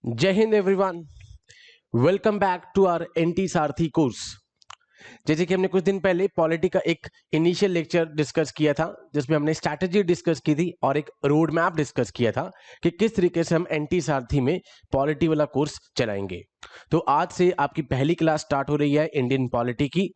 जय हिंद everyone, welcome back to our NT Sarathi course. जैसे कि हमने कुछ दिन पहले पॉलिटी का एक इनिशियल लेक्चर डिस्कस किया था जिसमें हमने स्ट्रैटेजी डिस्कस की थी और एक रोड मैप डिस्कस किया था कि किस तरीके से हम एनटी सारथी में पॉलिटी वाला कोर्स चलाएंगे। तो आज से आपकी पहली क्लास स्टार्ट हो रही है इंडियन पॉलिटी की।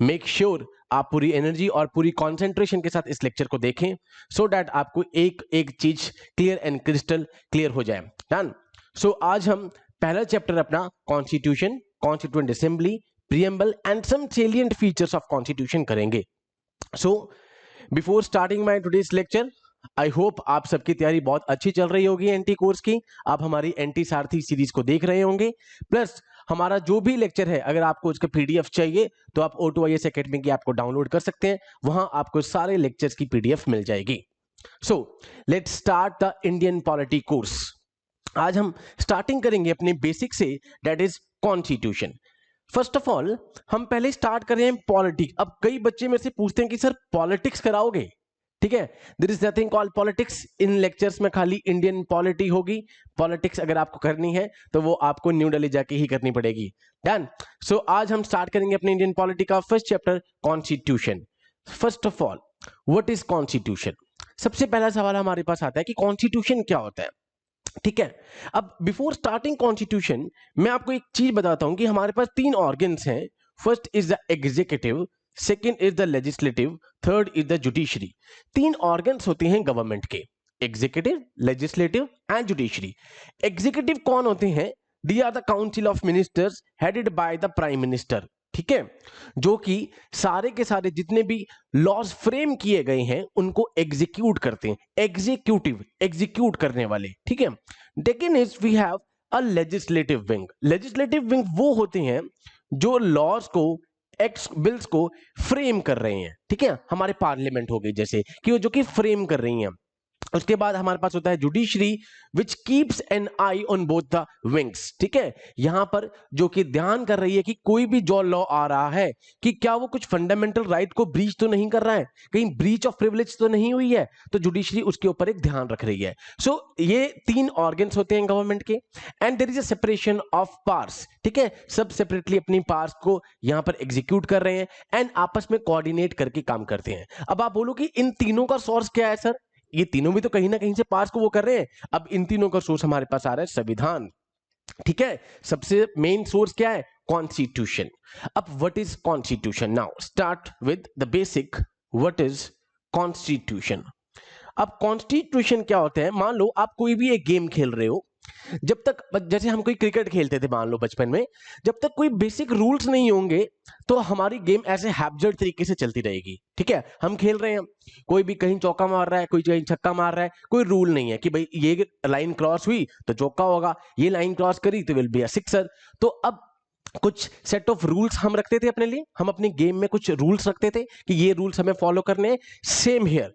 मेक श्योर आप पूरी एनर्जी और पूरी कॉन्सेंट्रेशन के साथ इस लेक्चर को देखें सो दैट आपको एक एक चीज क्लियर एंड क्रिस्टल क्लियर हो जाए। डन। सो आज हम पहला चैप्टर अपना constitution, constituent assembly, preamble and some salient features of constitution करेंगे। So before starting my today's lecture, I hope आप सबकी तैयारी बहुत अच्छी चल रही होगी एनटी कोर्स की। आप हमारी एनटी सारथी सीरीज को देख रहे होंगे, प्लस हमारा जो भी लेक्चर है अगर आपको उसका पीडीएफ चाहिए तो आप O2IAS एकेडमी की ऐप को डाउनलोड कर सकते हैं, वहां आपको सारे लेक्चर्स की पीडीएफ मिल जाएगी। So let's start the Indian polity course. आज हम स्टार्टिंग करेंगे अपने बेसिक से, that is constitution. First of all हम पहले स्टार्ट कर रहे हैं पॉलिटिक्स। अब कई बच्चे मेरे से पूछते हैं कि सर पॉलिटिक्स कराओगे? ठीक है, there is nothing called politics in lectures में, खाली इंडियन पॉलिटी होगी। पॉलिटिक्स अगर आपको करनी है तो वो आपको न्यू दिल्ली जाके ही करनी पड़ेगी। डन। सो आज हम स्टार्ट करेंगे अपने इंडियन पॉलिटी का first chapter, constitution. First of all what is constitution? सबसे पहला सवाल हमारे पास आता है कि कॉन्स्टिट्यूशन क्या होता है। ठीक है, अब बिफोर स्टार्टिंग कॉन्स्टिट्यूशन मैं आपको एक चीज बताता हूं कि हमारे पास तीन ऑर्गन्स हैं। First is the executive, second is the legislative, third is the judiciary. तीन ऑर्गन्स होते हैं गवर्नमेंट के, executive, legislative and judiciary. Executive कौन होते हैं? They are the council of ministers headed by the prime minister. ठीक है, जो कि सारे के सारे जितने भी लॉज फ्रेम किए गए हैं उनको एग्जीक्यूट करते हैं। एग्जीक्यूटिव, एग्जीक्यूट करने वाले। ठीक है, second is we have a legislative wing. Legislative wing वो होते हैं जो लॉज को, एक्ट बिल्स को फ्रेम कर रहे हैं। ठीक है, हमारे पार्लियामेंट हो गई जैसे कि वो जो कि फ्रेम कर रही हैं। उसके बाद हमारे पास होता है judiciary which keeps an eye on both the wings. ठीक है, यहां पर जो कि ध्यान कर रही है कि कोई भी जो लॉ आ रहा है कि क्या वो कुछ फंडामेंटल राइट को ब्रीच तो नहीं कर रहा है, कहीं ब्रीच ऑफ प्रिविलेज तो नहीं हुई है, तो जुडिशरी उसके ऊपर एक ध्यान रख रही है। सो ये तीन ऑर्गन्स होते हैं गवर्नमेंट के and there is a separation of powers. ठीक है, सब सेपरेटली अपनी पावर्स को यहां पर एग्जीक्यूट कर रहे हैं एंड आपस में कोऑर्डिनेट करके काम करते हैं। अब आप बोलो कि इन तीनों का सोर्स क्या है सर? ये तीनों भी तो कहीं ना कहीं से पास को वो कर रहे हैं। अब इन तीनों का सोर्स हमारे पास आ रहा है संविधान। ठीक है, सबसे मेन सोर्स क्या है? कॉन्स्टिट्यूशन। अब what is constitution? Now start with the basic, what is constitution. अब कॉन्स्टिट्यूशन क्या होता है? मान लो आप कोई भी एक गेम खेल रहे हो, जब तक जैसे हम कोई क्रिकेट खेलते थे मान लो बचपन में, जब तक कोई बेसिक रूल्स नहीं होंगे तो हमारी गेम ऐसे हैप्जर्ड तरीके से चलती रहेगी। ठीक है, हम खेल रहे हैं, कोई भी कहीं चौका मार रहा है, कोई कहीं छक्का मार रहा है, कोई रूल नहीं है कि भाई ये लाइन क्रॉस हुई तो चौका होगा, ये लाइन क्रॉस करी तो विल बी अ सिक्सर। तो अब कुछ सेट ऑफ रूल्स हम रखते थे अपने लिए, हम अपनी गेम में कुछ रूल्स रखते थे कि ये रूल्स हमें फॉलो करने हैं। Same here,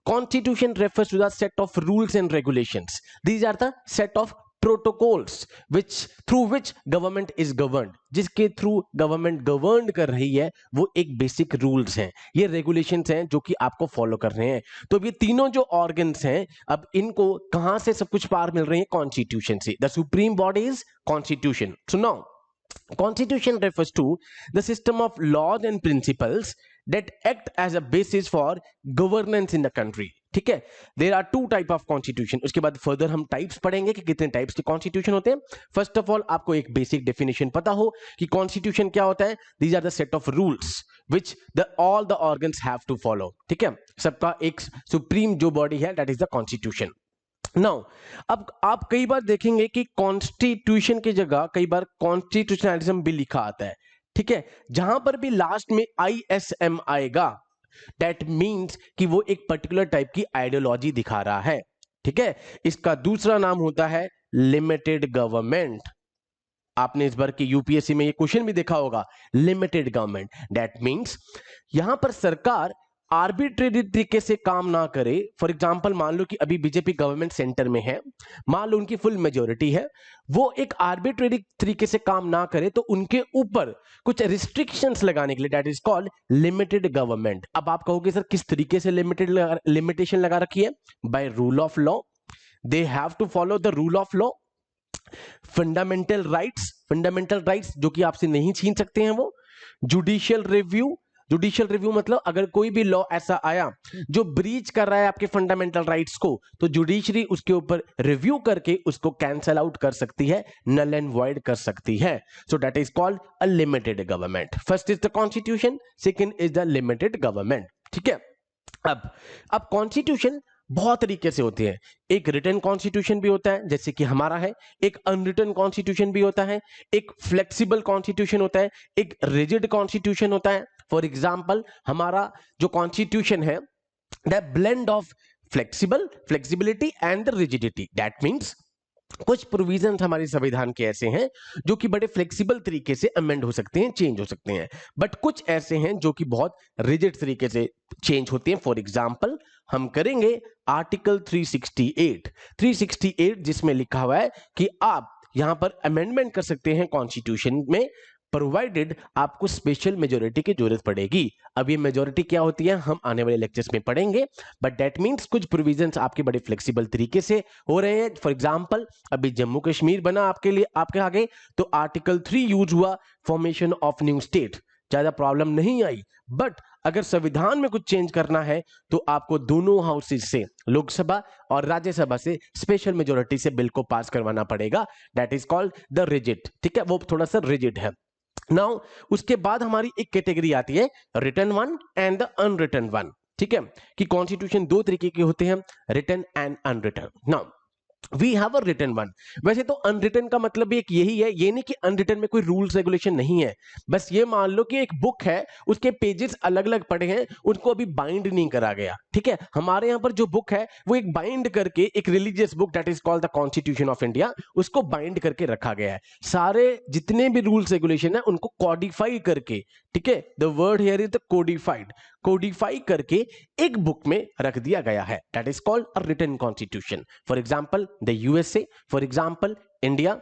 Constitution refers to the set of rules and regulations. These are the set of protocols which through which government is governed. जिसके थ्रू गवर्नमेंट गवर्न कर रही है वो एक बेसिक रूल्स हैं, ये रेगुलेशंस हैं जो कि आपको फॉलो कर रहे हैं। तो ये तीनों जो ऑर्गन्स हैं, अब इनको कहां से सब कुछ पावर मिल रही है? कॉन्स्टिट्यूशन से। The supreme body is constitution. सुनो, Constitution refers to the system of laws and principles that act as a basis for governance in the country. ठीक है, there are two type of constitution. उसके बाद further हम types पढ़ेंगे कि कितने types के कॉन्स्टिट्यूशन होते हैं। फर्स्ट ऑफ ऑल आपको एक बेसिक डेफिनेशन पता हो कि कॉन्स्टिट्यूशन क्या होता है। These are the set of rules which the all the organs have to follow. ठीक है, सबका एक सुप्रीम जो बॉडी है that is the constitution. Now अब आप कई बार देखेंगे कि कॉन्स्टिट्यूशन की जगह कई बार कॉन्स्टिट्यूशनलिज्म भी लिखा आता है। ठीक है, जहां पर भी लास्ट में ISM आएगा दैट मींस कि वो एक पर्टिकुलर टाइप की आइडियोलॉजी दिखा रहा है। ठीक है, इसका दूसरा नाम होता है लिमिटेड गवर्नमेंट। आपने इस बार की यूपीएससी में ये क्वेश्चन भी देखा होगा, लिमिटेड गवर्नमेंट। दैट मींस यहां पर सरकार आर्बिट्रेरी तरीके से काम ना करे। फॉर एग्जांपल मान लो कि अभी बीजेपी गवर्नमेंट सेंटर में है, मान लो उनकी फुल मेजोरिटी है, वो एक आर्बिट्रेरी तरीके से काम ना करे तो उनके ऊपर कुछ रिस्ट्रिक्शंस लगाने के लिए that is called limited government. अब आप कहोगे सर किस तरीके से लिमिटेशन लगा रखी है? By rule of law, they have to follow the rule of law. Fundamental rights जो कि आपसे नहीं छीन सकते हैं वो। जुडिशियल रिव्यू मतलब अगर कोई भी लॉ ऐसा आया जो ब्रीच कर रहा है आपके फंडामेंटल राइट्स को, तो जुडिशरी उसके ऊपर रिव्यू करके उसको कैंसल आउट कर सकती है, नल एंड वॉइड कर सकती है। So that is called a limited government. First is the constitution, second is the limited government. ठीक है, अब कॉन्स्टिट्यूशन बहुत तरीके से होते हैं। एक रिटन कॉन्स्टिट्यूशन भी होता है जैसे कि हमारा है, एक अनरिटन कॉन्स्टिट्यूशन भी होता है, एक फ्लेक्सिबल कॉन्स्टिट्यूशन होता है, एक रिजिड कॉन्स्टिट्यूशन होता है। फॉर एग्जाम्पल हमारा जो कॉन्स्टिट्यूशन है the blend of flexibility and rigidity. That means कुछ प्रोविजंस हमारे संविधान के ऐसे हैं जो कि बड़े फ्लेक्सिबल तरीके से अमेंड हो सकते हैं, चेंज हो सकते हैं, बट कुछ ऐसे हैं जो कि बहुत रिजिड तरीके से चेंज होते हैं। फॉर एग्जांपल हम करेंगे आर्टिकल 368 जिसमें लिखा हुआ है कि आप यहां पर अमेंडमेंट कर सकते हैं कॉन्स्टिट्यूशन में, प्रोवाइडेड आपको स्पेशल मेजोरिटी की जरूरत पड़ेगी। अब ये मेजोरिटी क्या होती है हम आने वाले लेक्चर्स में पढ़ेंगे, बट दैट मींस कुछ प्रोविजंस आपके बड़े फ्लेक्सिबल तरीके से हो रहे हैं। फॉर एग्जांपल अभी जम्मू कश्मीर बना आपके लिए, आपके आगे, तो आर्टिकल 3 यूज हुआ, फॉर्मेशन ऑफ न्यू स्टेट, ज्यादा प्रॉब्लम नहीं आई। बट अगर संविधान में कुछ चेंज करना है तो आपको दोनों हाउसेज से, लोकसभा और राज्यसभा से स्पेशल मेजोरिटी से बिल को पास करवाना पड़ेगा। That is called the rigid. ठीक है, वो थोड़ा सा रिजिड है। नाउ उसके बाद हमारी एक कैटेगरी आती है written one and the unwritten one. ठीक है, कि कॉन्स्टिट्यूशन दो तरीके के होते हैं, written and unwritten. Now we have a written one. वैसे तो अनरिटन का मतलब भी एक यही है, ये नहीं कि अनरिटन में कोई रूल्स रेगुलेशन नहीं है, बस ये मान लो कि एक बुक है, उसके पेजेस अलग अलग पड़े हैं, उनको अभी बाइंड नहीं करा गया। ठीक है, हमारे यहां पर जो बुक है वो एक बाइंड करके, एक religious book that is called the constitution of India, उसको बाइंड करके रखा गया है। सारे जितने भी रूल्स रेगुलेशन है उनको कॉडिफाई करके, ठीक है, the word here is the codified, codify करके एक बुक में रख दिया गया है। That is called a written constitution. For example the USA, for example India.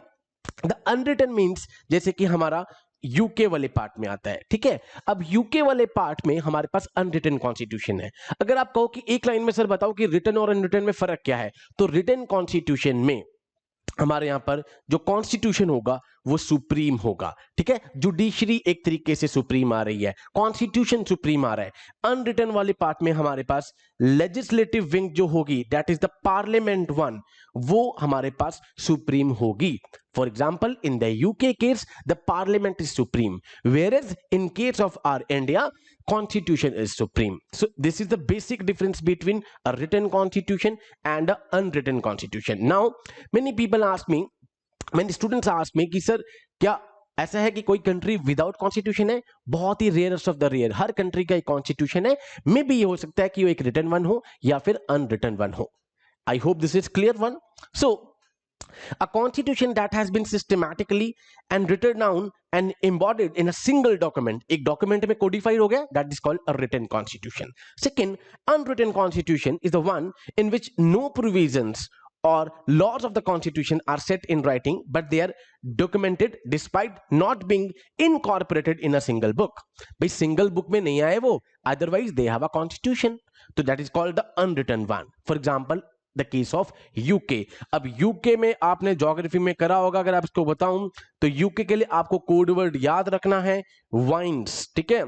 The unwritten means जैसे कि हमारा यूके वाले पार्ट में आता है। ठीक है, अब यूके वाले पार्ट में हमारे पास अनरिटन कॉन्स्टिट्यूशन है। अगर आप कहो कि एक लाइन में सर बताओ कि रिटन और अनरिटन में फर्क क्या है, तो रिटन कॉन्स्टिट्यूशन में हमारे यहां पर जो कॉन्स्टिट्यूशन होगा वो सुप्रीम होगा। ठीक है, जुडिशरी एक तरीके से सुप्रीम आ रही है, कॉन्स्टिट्यूशन सुप्रीम आ रहा है। अनरिटन वाले पार्ट में हमारे पास लेजिस्लेटिव विंग जो होगी, that is the parliament one, वो हमारे पास सुप्रीम होगी। For example in the UK case the parliament is supreme, whereas in case of our India constitution is supreme. So this is the basic difference between a written constitution and an unwritten constitution. Now many people ask me, many students ask me कि sir क्या ऐसा है कि कोई country without constitution है? बहुत ही rarest of the rare, हर कंट्री का एक कॉन्स्टिट्यूशन है। मे बी ये हो सकता है कि वो एक रिटन वन हो या फिर अनरिटन वन हो। I hope this is clear one. So a constitution that has been systematically and written down and embodied in a single document, एक document में codified हो गया, that is called a written constitution. Second, unwritten constitution is the one in which no provisions or laws of the constitution are set in writing, but they are documented despite not being incorporated in a single book. भाई single book में नहीं आए वो, otherwise they have a constitution, so that is called the unwritten one. For example, the case of UK. अब UK में आपने geography में करा होगा, अगर आप इसको बताऊं तो यूके के लिए आपको कोड वर्ड याद रखना है, वाइन्स। ठीक है,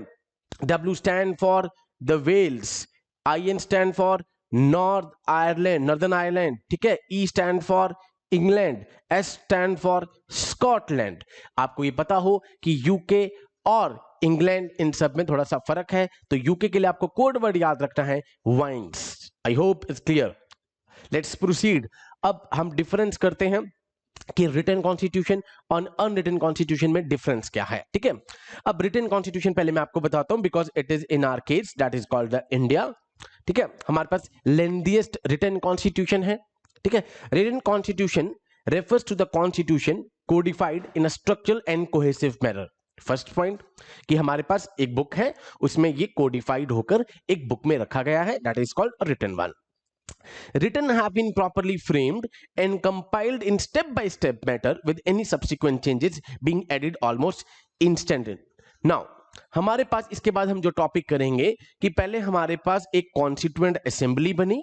W stand for the Wales, I N stand for North Ireland, Northern Ireland. ठीक है, E stand for England, S stand for Scotland. आपको ये पता हो कि यूके और इंग्लैंड इन सब में थोड़ा सा फर्क है, तो यूके के लिए आपको कोड वर्ड याद रखना है, wines. I hope it's clear. Let's proceed. अब हम डिफरेंस करते हैं कि रिटन कॉन्स्टिट्यूशन और अनरिटन कॉन्स्टिट्यूशन में डिफरेंस क्या है। ठीक है, अब रिटन कॉन्स्टिट्यूशन पहले मैं आपको बताता हूं, because it is in our case that is called the India. ठीक है, हमारे पास लेंथीएस्ट रिटन कॉन्स्टिट्यूशन है। ठीक है, written constitution refers to the constitution codified in a structural and cohesive manner. First point कि हमारे पास एक बुक है, उसमें ये कोडिफाइड होकर एक बुक में रखा गया है, that is called written one. Written have been properly framed and compiled in step-by-step manner with any subsequent changes being added almost instantly. Now, हमारे पास इसके बाद हम जो टॉपिक करेंगे कि पहले हमारे पास एक कॉन्स्टिट्यूएंट असेंबली बनी,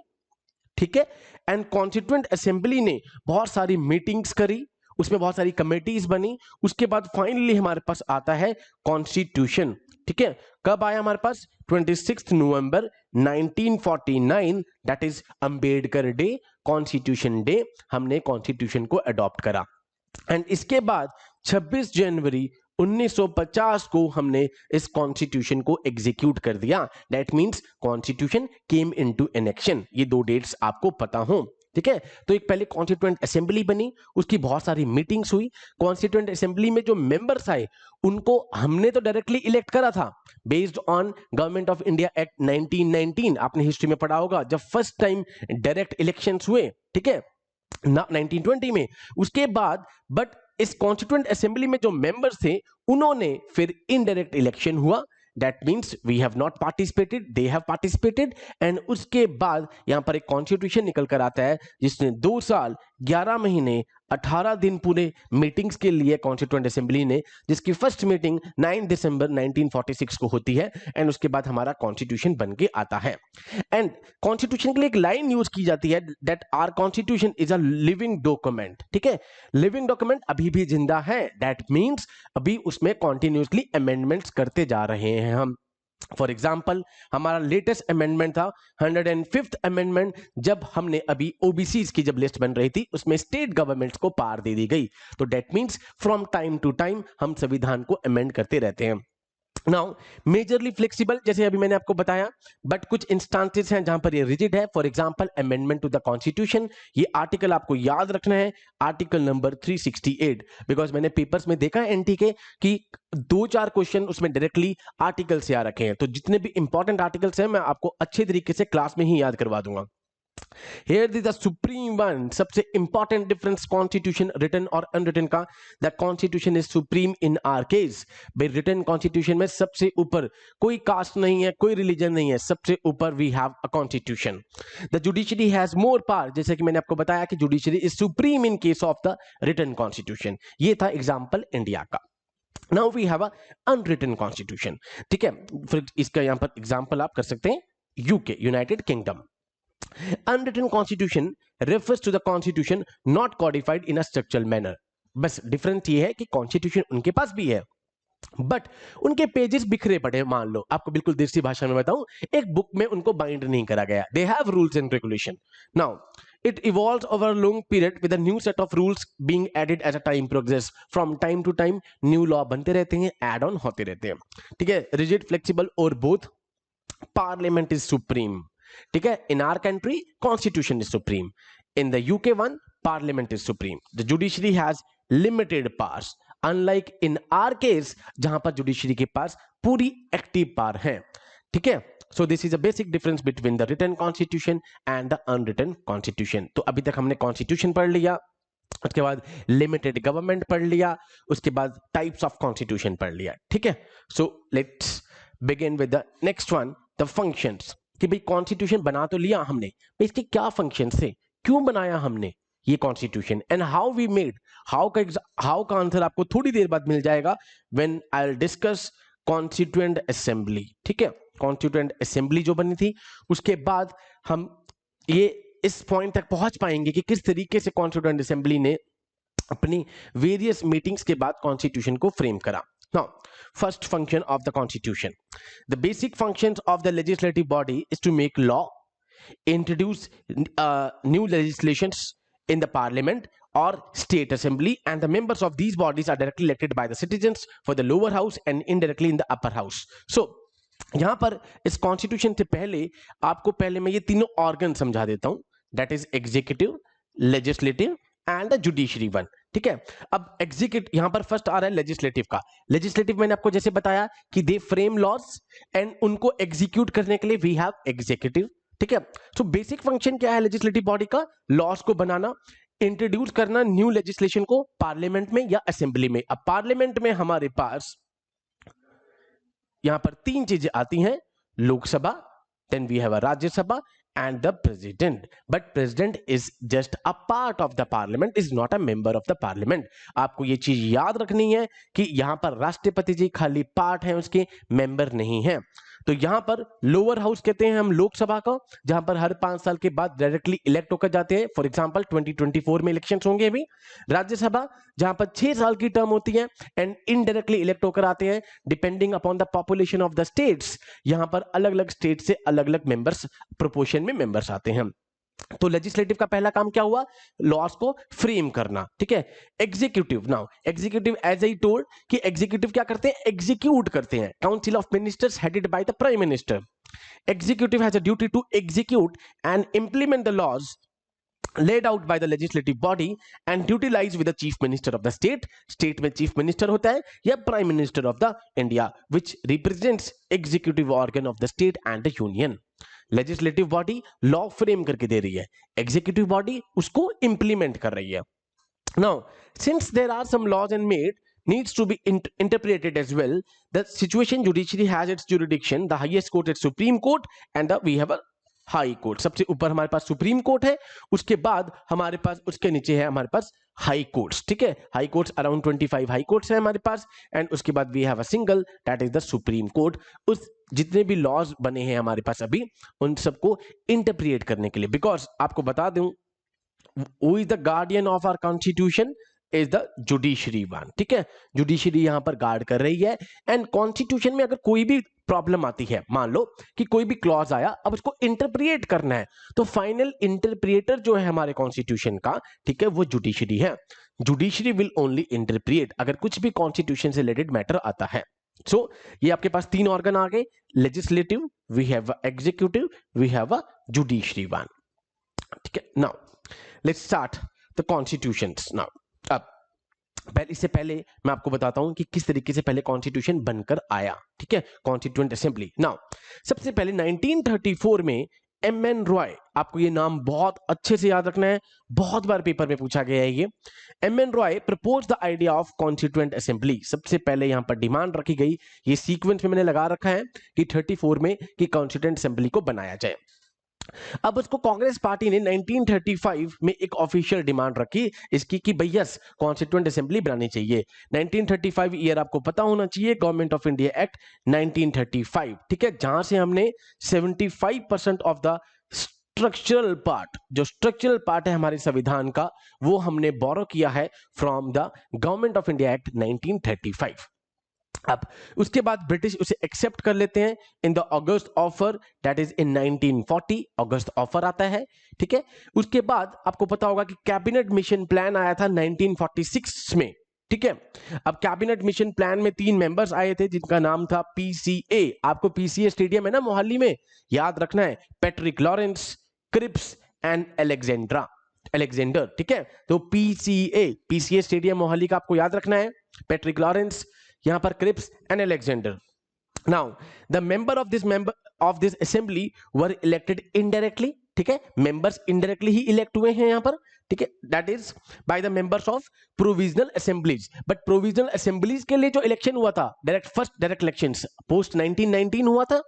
ठीक है, एंड कॉन्स्टिट्यूएंट असेंबली ने बहुत सारी मीटिंग्स करी, उसमें बहुत सारी कमेटीज बनी, उसके बाद फाइनली हमारे पास आता है कॉन्स्टिट्यूशन। ठीक है, कब आया हमारे पास? 26 नवंबर 1949, that is Ambedkar day, constitution day, हमने कॉन्स्टिट्यूशन को अडॉप्ट करा। एंड इसके बाद 26 जनवरी 1950 को हमने इस कॉन्स्टिट्यूशन को एग्जीक्यूट कर दिया। That means constitution came into an action. ये दो डेट्स आपको पता हो, ठीक है। तो एक पहले कॉन्स्टिट्यूएंट असेंबली बनी, उसकी बहुत सारी मीटिंग्स हुई। कॉन्स्टिट्यूएंट असेंबली में जो मेंबर्स आए उनको हमने तो डायरेक्टली इलेक्ट करा था based on government of India act 1919। आपने हिस्ट्री में पढ़ा होगा जब फर्स्ट टाइम डायरेक्ट इलेक्शंस हुए, ठीक है, 1920 में। उसके बाद बट इस कॉन्स्टिट्यूएंट असेंबली में जो मेंबर्स थे उन्होंने फिर इनडायरेक्ट इलेक्शन हुआ। That means we have not participated, they have participated. And उसके बाद यहां पर एक कॉन्स्टिट्यूशन निकल कर आता है जिसने 2 साल 11 महीने 18 दिन पूरे मीटिंग्स के लिए कॉन्स्टिट्यूएंट असेंबली ने, जिसकी फर्स्ट मीटिंग 9 दिसंबर 1946 को होती है। एंड उसके बाद हमारा कॉन्स्टिट्यूशन बन के आता है। एंड कॉन्स्टिट्यूशन के लिए एक लाइन यूज की जाती है, that our constitution is a living document. ठीक है, लिविंग डॉक्यूमेंट अभी भी जिंदा है। दैट मीन्स अभी उसमें कॉन्टिन्यूसली अमेंडमेंट्स करते जा रहे हैं हम। फॉर एग्जाम्पल हमारा लेटेस्ट अमेंडमेंट था 105th अमेंडमेंट, जब हमने अभी ओबीसीज की जब लिस्ट बन रही थी उसमें स्टेट गवर्नमेंट्स को पावर दे दी गई। तो that means from time to time हम संविधान को अमेंड करते रहते हैं। नाउ मेजरली फ्लेक्सिबल, जैसे अभी मैंने आपको बताया, बट कुछ इंस्टांसेस हैं जहां पर ये रिजिड है। For example amendment to the constitution, ये आर्टिकल आपको याद रखना है, आर्टिकल नंबर 368, बिकॉज मैंने पेपर्स में देखा है एनटी के कि 2-4 क्वेश्चन उसमें डायरेक्टली आर्टिकल से आ रखे हैं। तो जितने भी इंपॉर्टेंट आर्टिकल्स हैं मैं आपको अच्छे तरीके से क्लास में ही याद करवा दूंगा। Here is the supreme one, सबसे important difference constitution written और unwritten का, the constitution is supreme in our case। भाई written constitution में सबसे ऊपर कोई कास्ट नहीं है, कोई रिलीजन नहीं है, सबसे ऊपर we have a constitution। The judiciary has more power, जैसे कि मैंने आपको बताया कि judiciary is supreme in case of the written constitution। ये था एग्जाम्पल इंडिया का। Now we have a unwritten constitution। ठीक है, फिर इसका यहां पर एग्जाम्पल आप कर सकते हैं UK, United kingdom. Unwritten constitution refers to the constitution not codified in a structural manner। बस डिफरेंस ये है कि कॉन्स्टिट्यूशन उनके पास भी है बट उनके पेजेस बिखरे पड़े। मान लो आपको बिल्कुल देसी भाषा में बताऊं, एक बुक में उनको बाइंड नहीं करा गया। They have rules and regulation. Now it evolves over a long period with a new set of rules being added as a time progress। from time to time new law बनते रहते हैं, add on होते रहते हैं। ठीक है, rigid, flexible और both। parliament is supreme। ठीक है, in our country constitution is supreme, in the UK one parliament is supreme. The judiciary has limited powers unlike in our case जहां पर जुडिशरी के पास पूरी एक्टिव पावर है। ठीक है, so this is a basic difference between the written constitution and the unwritten constitution. तो अभी तक हमने कॉन्स्टिट्यूशन पढ़ लिया, उसके बाद लिमिटेड गवर्नमेंट पढ़ लिया, उसके बाद टाइप्स ऑफ कॉन्स्टिट्यूशन पढ़ लिया। ठीक है, so let's begin with the next one, the functions. कि भाई कॉन्स्टिट्यूशन बना तो लिया हमने, भाई इसके क्या फंक्शंस थे, क्यों बनाया हमने ये constitution, and how we made. How का आंसर आपको थोड़ी देर बाद मिल जाएगा when I will discuss constituent assembly. ठीक है, कॉन्स्टिट्यूएंट असेंबली जो बनी थी, उसके बाद हम ये इस पॉइंट तक पहुंच पाएंगे कि किस तरीके से कॉन्स्टिट्यूएंट असेंबली ने अपनी वेरियस मीटिंग्स के बाद कॉन्स्टिट्यूशन को फ्रेम करा। Now, first function of the constitution. The basic functions of the legislative body is to make law, introduce new legislations in the parliament or state assembly, and the members of these bodies are directly elected by the citizens for the lower house and indirectly in the upper house। So, यहां पर इस constitution से पहले आपको पहले मैं ये तीनों ऑर्गन समझा देता हूं, that is executive, legislative and the judiciary one. ठीक है, अब एग्जीक्यूटिव यहां पर फर्स्ट आ रहा है लेजिस्लेटिव का। लेजिस्लेटिव मैंने आपको जैसे बताया कि दे फ्रेम लॉज एंड उनको एग्जीक्यूट करने के लिए वी हैव एग्जीक्यूटिव। ठीक है, सो बेसिक फंक्शन क्या है लेजिस्लेटिव बॉडी का? लॉज को बनाना, इंट्रोड्यूस करना न्यू लेजिस्लेशन को पार्लियामेंट में या असेंबली में। अब पार्लियामेंट में हमारे पास यहां पर 3 चीजें आती हैं, Lok Sabha, then we have a Rajya Sabha and the president, but president is just a part of the parliament, is not a member of the parliament। आपको ये चीज याद रखनी है कि यहां पर राष्ट्रपति जी खाली पार्ट है, उसके मेंबर नहीं है। तो यहां पर लोअर हाउस कहते हैं हम लोकसभा का, जहां पर हर 5 साल के बाद डायरेक्टली इलेक्ट होकर जाते हैं। फॉर एग्जांपल 2024 में इलेक्शंस होंगे अभी। राज्यसभा जहां पर 6 साल की टर्म होती है एंड इनडायरेक्टली इलेक्ट होकर आते हैं depending upon the population of the states. यहां पर अलग अलग स्टेट से अलग अलग मेंबर्स प्रोपोर्शन में मेंबर्स आते हैं। तो लेजिस्लेटिव का पहला काम क्या हुआ? लॉस को फ्रेम करना, ठीक है। Executive, now executive as I told कि एग्जीक्यूटिव क्या करते हैं? एग्जीक्यूट करते हैं। Council of ministers headed by the prime minister. Executive has a duty to execute and implement the laws laid out by the legislative body and utilized with the chief minister of the state. State में chief minister होता है या prime minister of the India which represents executive organ of the state and the union. Legislative body law frame करके दे रही है, executive body उसको implement कर रही है. Now since there are some laws and made needs to be interpreted as well, the situation judiciary has its jurisdiction, the highest court is Supreme Court and we have a high court. सबसे ऊपर हमारे पास supreme court है, उसके बाद हमारे पास उसके नीचे है हमारे पास हाई कोर्ट्स, ठीक है। High courts around 25 high courts है हमारे पास एंड उसके बाद we have a single that is the supreme court. उस जितने भी लॉज बने हैं हमारे पास अभी उन सबको इंटरप्रिएट करने के लिए, बिकॉज आपको बता दूं who is the guardian of our constitution is the judiciary one, ठीक है। जुडिशरी यहां पर गार्ड कर रही है एंड कॉन्स्टिट्यूशन में अगर कोई भी प्रॉब्लम आती है, मान लो कि कोई भी क्लॉज आया, अब उसको इंटरप्रिएट करना है, तो फाइनल इंटरप्रिएटर जो है हमारे कॉन्स्टिट्यूशन का, ठीक है, वो जुडिशरी है। जुडिशरी विल ओनली इंटरप्रिएट अगर कुछ भी कॉन्स्टिट्यूशन से रिलेटेड मैटर आता है। सो ये आपके पास 3 ऑर्गन आ गए, legislative, we have executive, we have a judiciary one, ठीक है। Now let's start the constitutions. Now अब इससे पहले मैं आपको बताता हूं कि किस तरीके से पहले कॉन्स्टिट्यूशन बनकर आया, ठीक है, कॉन्स्टिट्यूएंट असेंबली। नाउ सबसे पहले 1934 में एमएन रॉय, आपको ये नाम बहुत अच्छे से याद रखना है, बहुत बार पेपर में पूछा गया है ये। M N Roy propose the idea of constituent assembly. सबसे पहले यहां पर डिमांड रखी गई, ये सीक्वेंस में मैंने लगा रखा है कि 34 में कि कॉन्स्टिट्यूएंट असेंबली को बनाया जाए। अब उसको कांग्रेस पार्टी ने 1935 में एक ऑफिशियल डिमांड रखी इसकी कि भैया कॉन्स्टिट्यूएंट असेंबली बनानी चाहिए। 1935 ईयर आपको पता होना चाहिए, गवर्नमेंट ऑफ इंडिया एक्ट 1935, ठीक है, जहां से हमने 75% ऑफ द स्ट्रक्चरल पार्ट, जो स्ट्रक्चरल पार्ट है हमारे संविधान का, वो हमने बोरो किया है from the government of India act 1935। अब उसके बाद ब्रिटिश उसे एक्सेप्ट कर लेते हैं in the August offer, that is in 1940 August offer आता है, ठीक है। उसके बाद आपको पता होगा कि कैबिनेट मिशन प्लान आया था 1946 में, ठीक है। अब कैबिनेट मिशन प्लान में 3 मेंबर्स आए थे जिनका नाम था पीसीए। आपको पीसीए स्टेडियम है ना मोहाली में, याद रखना है, Patrick Lawrence, Cripps and Alexander, ठीक है। तो पीसीए स्टेडियम मोहाली का आपको याद रखना है, पैट्रिक लॉरेंस, यहां पर Cripps and Alexander. Now the member of this assembly were elected indirectly, ठीक है, मेंबर्स इनडायरेक्टली ही इलेक्ट हुए हैं यहां पर, ठीक है, that is by the members of provisional assemblies. But provisional assemblies के लिए जो इलेक्शन हुआ था, फर्स्ट डायरेक्ट इलेक्शंस पोस्ट 1919 हुआ था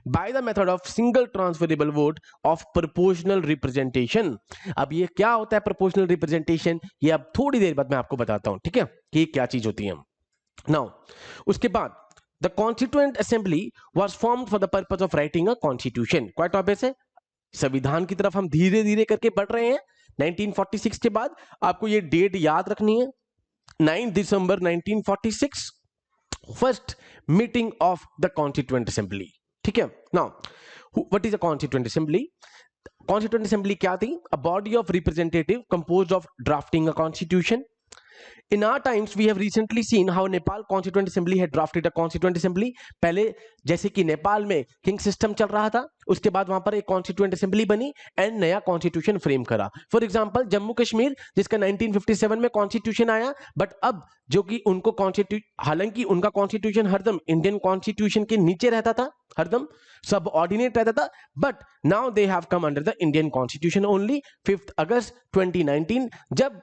by the method of single transferable vote of proportional representation. अब ये क्या होता है प्रोपोर्शनल रिप्रेजेंटेशन, ये अब थोड़ी देर बाद मैं आपको बताता हूं, ठीक है, कि क्या चीज होती है। नाउ उसके बाद the constituent assembly was formed for the purpose of writing a constitution. Quite obvious है, संविधान की तरफ हम धीरे धीरे करके बढ़ रहे हैं। 1946 के बाद आपको ये डेट याद रखनी है, 9 दिसंबर 1946 first meeting of the constituent assembly, ठीक है। Now what is a constituent assembly? Constituent assembly क्या थी? A body of representative composed of drafting a constitution. In our times, we have recently seen how Nepal Constituent Assembly had drafted a Constituent Assembly. पहले जैसे कि नेपाल में king system चल रहा था, उसके बाद वहां पर एक कॉन्स्टिट्यूएंट असेंबली बनी एंड नया कॉन्स्टिट्यूशन फ्रेम करा। फॉर एग्जांपल जम्मू कश्मीर, जिसका 1957 में कॉन्स्टिट्यूशन आया, बट अब जो कि उनको हालांकि उनका कॉन्स्टिट्यूशन हरदम इंडियन कॉन्स्टिट्यूशन के नीचे रहता था, हरदम सब ऑर्डिनेट रहता था, but now they have come under the Indian constitution only 5 अगस्त 2019, जब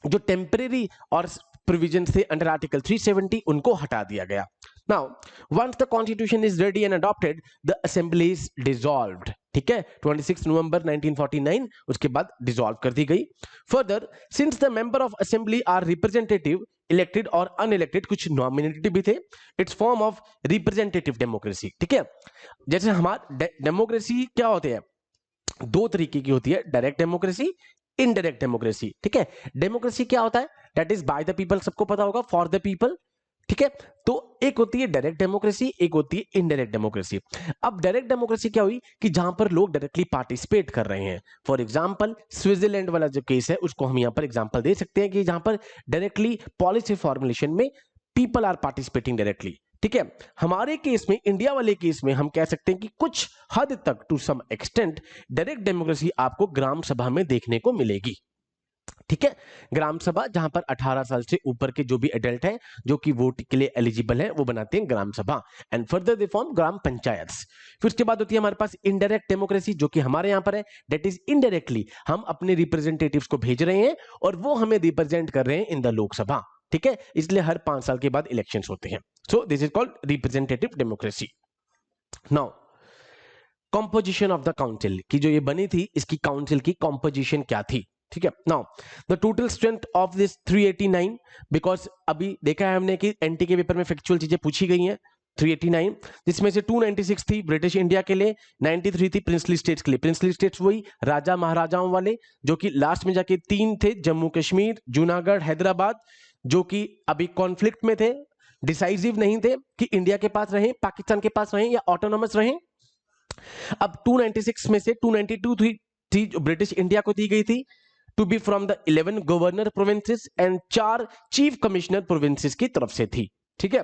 जो टेम्परेरी और प्रोविजन थे अंडर आर्टिकल 370 उनको हटा दिया गया। Now once the constitution is ready and adopted, the assembly is dissolved, ठीक है, 26 नवंबर 1949 उसके बाद डिसॉल्व कर दी गई। Further since the member of assembly are representative elected और अनइलेक्टेड, कुछ नॉमिनेटेड भी थे। It's form of representative democracy. ठीक है, जैसे हमारा डेमोक्रेसी क्या होती है, दो तरीके की होती है, डायरेक्ट डेमोक्रेसी, इनडायरेक्ट डेमोक्रेसी। ठीक है, डेमोक्रेसी क्या होता है, that is by the people, सबको पता होगा, फॉर द पीपल। ठीक है, तो एक होती है डायरेक्ट डेमोक्रेसी, एक होती है इनडायरेक्ट डेमोक्रेसी। अब डायरेक्ट डेमोक्रेसी क्या हुई कि जहां पर लोग डायरेक्टली पार्टिसिपेट कर रहे हैं। फॉर एग्जांपल स्विट्जरलैंड वाला जो केस है उसको हम यहां पर एग्जांपल दे सकते हैं कि जहां पर डायरेक्टली पॉलिसी फॉर्मुलेशन में पीपल आर पार्टिसिपेटिंग डायरेक्टली। ठीक है, हमारे केस में, इंडिया वाले केस में हम कह सकते हैं कि कुछ हद तक, to some extent, direct democracy आपको ग्राम सभा में देखने को मिलेगी। ठीक है, ग्राम सभा, जहां पर 18 साल से ऊपर के जो भी एडल्ट हैं जो कि वोट के लिए एलिजिबल हैं, वो बनाते हैं ग्राम सभा, एंड फर्दर दे फॉर्म ग्राम पंचायत। फिर उसके बाद होती है हमारे पास इनडायरेक्ट डेमोक्रेसी, जो कि हमारे यहां पर है, दैट इज इनडायरेक्टली हम अपने रिप्रेजेंटेटिव्स को भेज रहे हैं और वो हमें रिप्रेजेंट कर रहे हैं इन द लोकसभा। ठीक है, इसलिए हर 5 साल के बाद इलेक्शंस होते हैं। सो this is called representative democracy. Now composition of the council की जो ये बनी थी, इसकी काउंसिल की कंपोजिशन क्या थी। ठीक है, now the total strength of this 389, because अभी देखा है हमने कि एनटी के पेपर में फैक्चुअल चीजें पूछी गई हैं। 389 जिसमें से 296 थी ब्रिटिश इंडिया के लिए, 93 थी प्रिंसली स्टेट्स के लिए। प्रिंसली स्टेट्स वही राजा महाराजाओं वाले, जो कि लास्ट में जाके 3 थे, जम्मू कश्मीर, जूनागढ़, हैदराबाद, जो कि अभी कॉन्फ्लिक्ट में थे, डिसाइसिव नहीं थे कि इंडिया के पास रहें, पाकिस्तान के पास रहें या ऑटोनॉमस रहें। अब 296 में से 292 थी जो ब्रिटिश इंडिया को दी गई थी, to be from the 11 governor provinces and 4 chief commissioner provinces की तरफ से थी। ठीक है,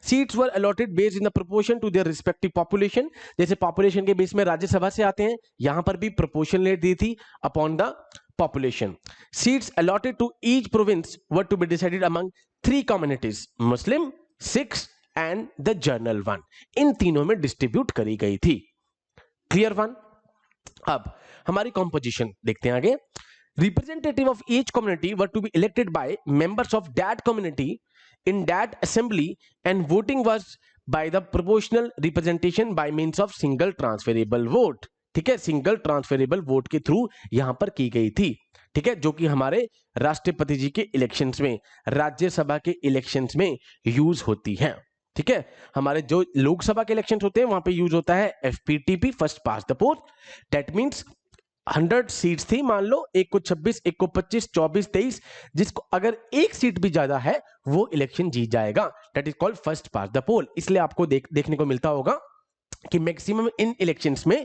seats were allotted based in the proportion to their respective population, जैसे पॉपुलेशन के बेस में राज्यसभा से आते हैं, यहां पर भी प्रोपोर्शनलेट दी थी upon the population. Seats allotted to each province were to be decided among 3 communities, Muslim, Sikhs and the general one. इन तीनों में डिस्ट्रीब्यूट करी गई थी। Clear one. अब हमारी कॉम्पोजिशन देखते हैं आगे। Representative of each community were to be elected by members of that community in that assembly and voting was by the proportional representation by means of single transferable vote. ठीक है, single transferable vote के through यहां पर की गई थी। ठीक है, जो कि हमारे राष्ट्रपति जी के इलेक्शंस में, राज्यसभा के इलेक्शंस में यूज होती है। ठीक है, हमारे जो लोकसभा के इलेक्शंस होते हैं वहां पे यूज होता है FPTP, first past the post. That means 100 seats थी, मान लो, एक को 26, एक को 25, 24, 23, जिसको अगर एक सीट भी ज्यादा है वो इलेक्शन जीत जाएगा। That is called first past the poll. इसलिए आपको देखने को मिलता होगा कि मैक्सिमम इन इलेक्शंस में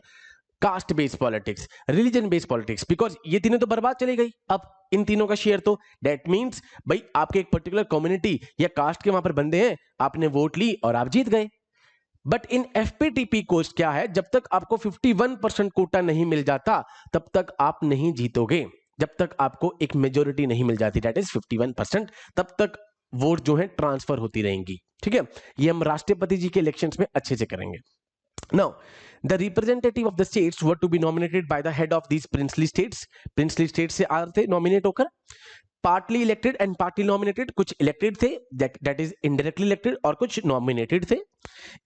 caste based politics, religion based politics, because ये तीनों तो बर्बाद चली गई अब इन तीनों का शेयर। तो दैट मींस भाई आपके एक पर्टिकुलर कम्युनिटी या कास्ट के वहां पर बंदे हैं, आपने वोट ली और आप जीत गए। बट इन एफपीटीपी कोस्ट क्या है, जब तक आपको 51% कोटा नहीं मिल जाता तब तक आप नहीं जीतोगे। जब तक आपको एक मेजोरिटी नहीं मिल जाती, दैट इज 51%, तब तक वोट जो है ट्रांसफर होती रहेंगी। ठीक है, ये हम राष्ट्रपति जी के इलेक्शंस में अच्छे से करेंगे। Now, the representative of the states were to be nominated by the head of these princely states. Princely states से आ रहे थे nominate होकर, partly elected and partly nominated. कुछ elected थे, that is indirectly elected, और कुछ nominated थे.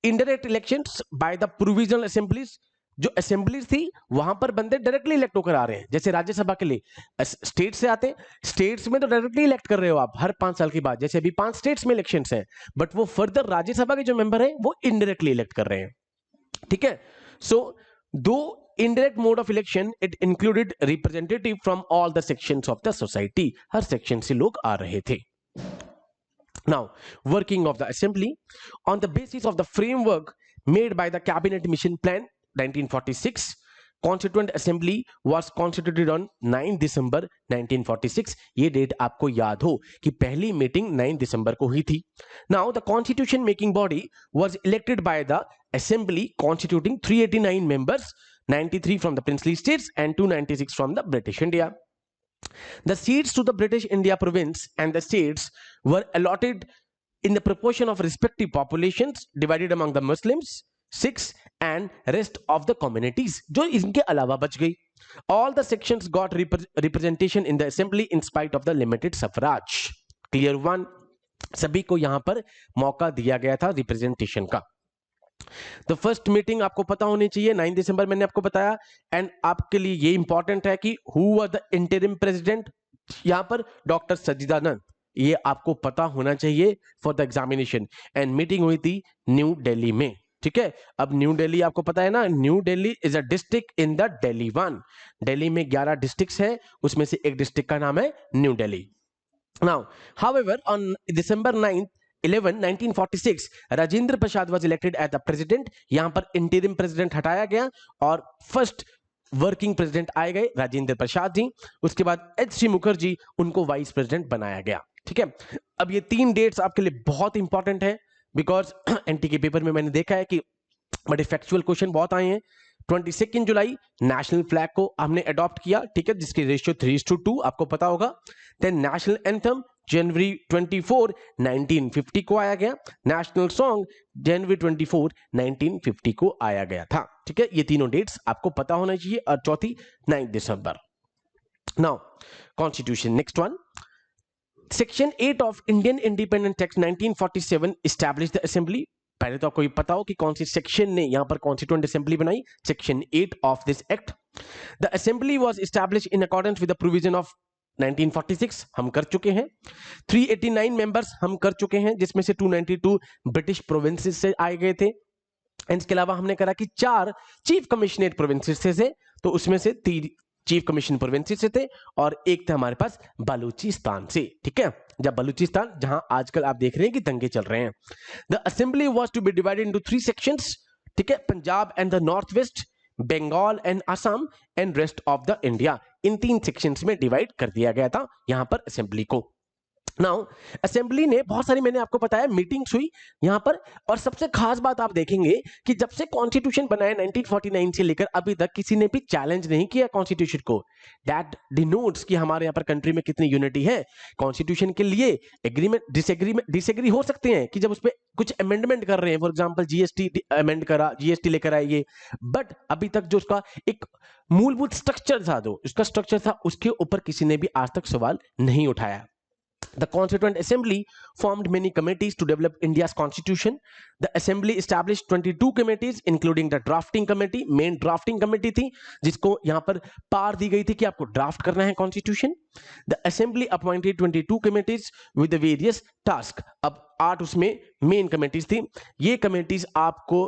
Indirect elections by the provisional assemblies. जो assemblies थी वहां पर बंदे डायरेक्टली इलेक्ट होकर आ रहे हैं, जैसे राज्यसभा के लिए स्टेट से आते हैं, स्टेट्स में तो डायरेक्टली इलेक्ट कर रहे हो आप हर 5 साल के बाद, जैसे अभी 5 स्टेट्स में इलेक्शंस हैं, बट वो फर्दर राज्यसभा के जो मेंबर हैं वो इनडायरेक्टली इलेक्ट कर रहे हैं। ठीक है, सो दो indirect mode of election, it included representative from all the sections of the society. Her section से लोग आ रहे थे। Now, working of the assembly on the basis of the framework made by the cabinet mission plan 1946, Constituent Assembly was constituted on 9 December 1946. ये date आपको याद हो कि पहली मीटिंग 9 दिसंबर को हुई थी। Now, the constitution making body was elected by the assembly constituting 389 members, 93 from the princely states and 296 from the British India. The seats to the British India province and the states were allotted in the proportion of respective populations divided among the Muslims, Sikhs and rest of the communities, जो इनके अलावा बच गई। All the sections got representation in the assembly in spite of the limited suffrage. Clear one? सभी को यहां पर मौका दिया गया था रिप्रेजेंटेशन का। तो फर्स्ट मीटिंग आपको पता होनी चाहिए, 9 दिसंबर मैंने आपको बताया। एंड आपके लिए ये इंपॉर्टेंट है कि who was the interim president, यहां पर डॉक्टर सज्जिदानंद ये आपको पता होना चाहिए for the examination. And meeting हुई थी न्यू दिल्ली में, ठीक है। अब न्यू दिल्ली आपको पता है ना, new Delhi is a district in the Delhi one. Delhi में 11 डिस्ट्रिक्ट्स है, उसमें से एक डिस्ट्रिक्ट का नाम है New Delhi. Now however on December 11, 1946 Rajendra Prasad was elected as the president. यहां पर इंटरिम प्रेसिडेंट हटाया गया और फर्स्ट वर्किंग प्रेसिडेंट आए गए राजेंद्र प्रसाद जी। उसके बाद H.C. मुखर्जी उनको वाइस प्रेसिडेंट बनाया गया, ठीक है। अब ये 3 डेट्स आपके लिए बहुत इंपॉर्टेंट है बिकॉज एनटी के पेपर में मैंने देखा है कि बड़े फैक्चुअल क्वेश्चन बहुत आए हैं। 22 जुलाई नेशनल फ्लैग को हमने अडॉप्ट किया, ठीक है, जिसकी रेशियो 3:2 आपको पता होगा। देन नेशनल एंथम जनवरी 24, 1950 को आया गया। नेशनल सॉन्ग जनवरी 24, 1950 को आया गया था, ठीक है। ये तीनों डेट्स आपको पता होना चाहिए। और चौथी 9 दिसंबर। Now constitution, next one. Section 8 of Indian independent act 1947 establish the assembly. पहले तो आपको ये पता हो कि कौन सी सेक्शन ने यहां पर कॉन्स्टिट्यूएंट असेंबली बनाई, section 8 of this act. The assembly was establish in accordance with the provision of 1946 हम कर चुके हैं। 389 मेंबर्स हम कर चुके हैं, जिसमें से 292 ब्रिटिश प्रोविंसेस से आए गए थे। इसके अलावा हमने करा कि 4 चीफ कमिश्नरेट प्रोविंसेस से, तो उसमें से 3 चीफ कमीशन प्रोविंसेस से थे और एक था हमारे पास बलूचिस्तान से, ठीक है। जब बलूचिस्तान, जहां आजकल आप देख रहे हैं कि दंगे चल रहे हैं। The assembly was to be divided into 3 sections, ठीक है। Punjab and the north west, Bengal and Assam and rest of the India. इन 3 सेक्शंस में डिवाइड कर दिया गया था यहां पर असेंबली को। नाउ असेंबली ने बहुत सारी, मैंने आपको बताया, मीटिंग्स हुई यहां पर। और सबसे खास बात आप देखेंगे कि जब से कॉन्स्टिट्यूशन बनाया 1949 से लेकर अभी तक किसी ने भी चैलेंज नहीं किया कॉन्स्टिट्यूशन को। दैट डिनोट्स कि हमारे यहां पर कंट्री में कितनी यूनिटी है। कॉन्स्टिट्यूशन के लिए एग्रीमेंट डिसएग्री हो सकते हैं कि जब उस पर कुछ अमेंडमेंट कर रहे हैं, फॉर एग्जाम्पल जीएसटी अमेंड करा, जीएसटी लेकर आए ये, बट अभी तक जो उसका एक मूलभूत स्ट्रक्चर था, जो उसका स्ट्रक्चर था, उसके ऊपर किसी ने भी आज तक सवाल नहीं उठाया। The Constituent Assembly formed many committees to develop India's constitution. The Assembly established 22 committees, including the drafting committee. Main drafting committee थी, जिसको यहाँ पर पार दी गई थी कि आपको ड्राफ्ट करना है constitution. The Assembly appointed 22 committees with the various tasks. अब 8 उसमें मेन कमिटीज थी। ये कमिटीज आपको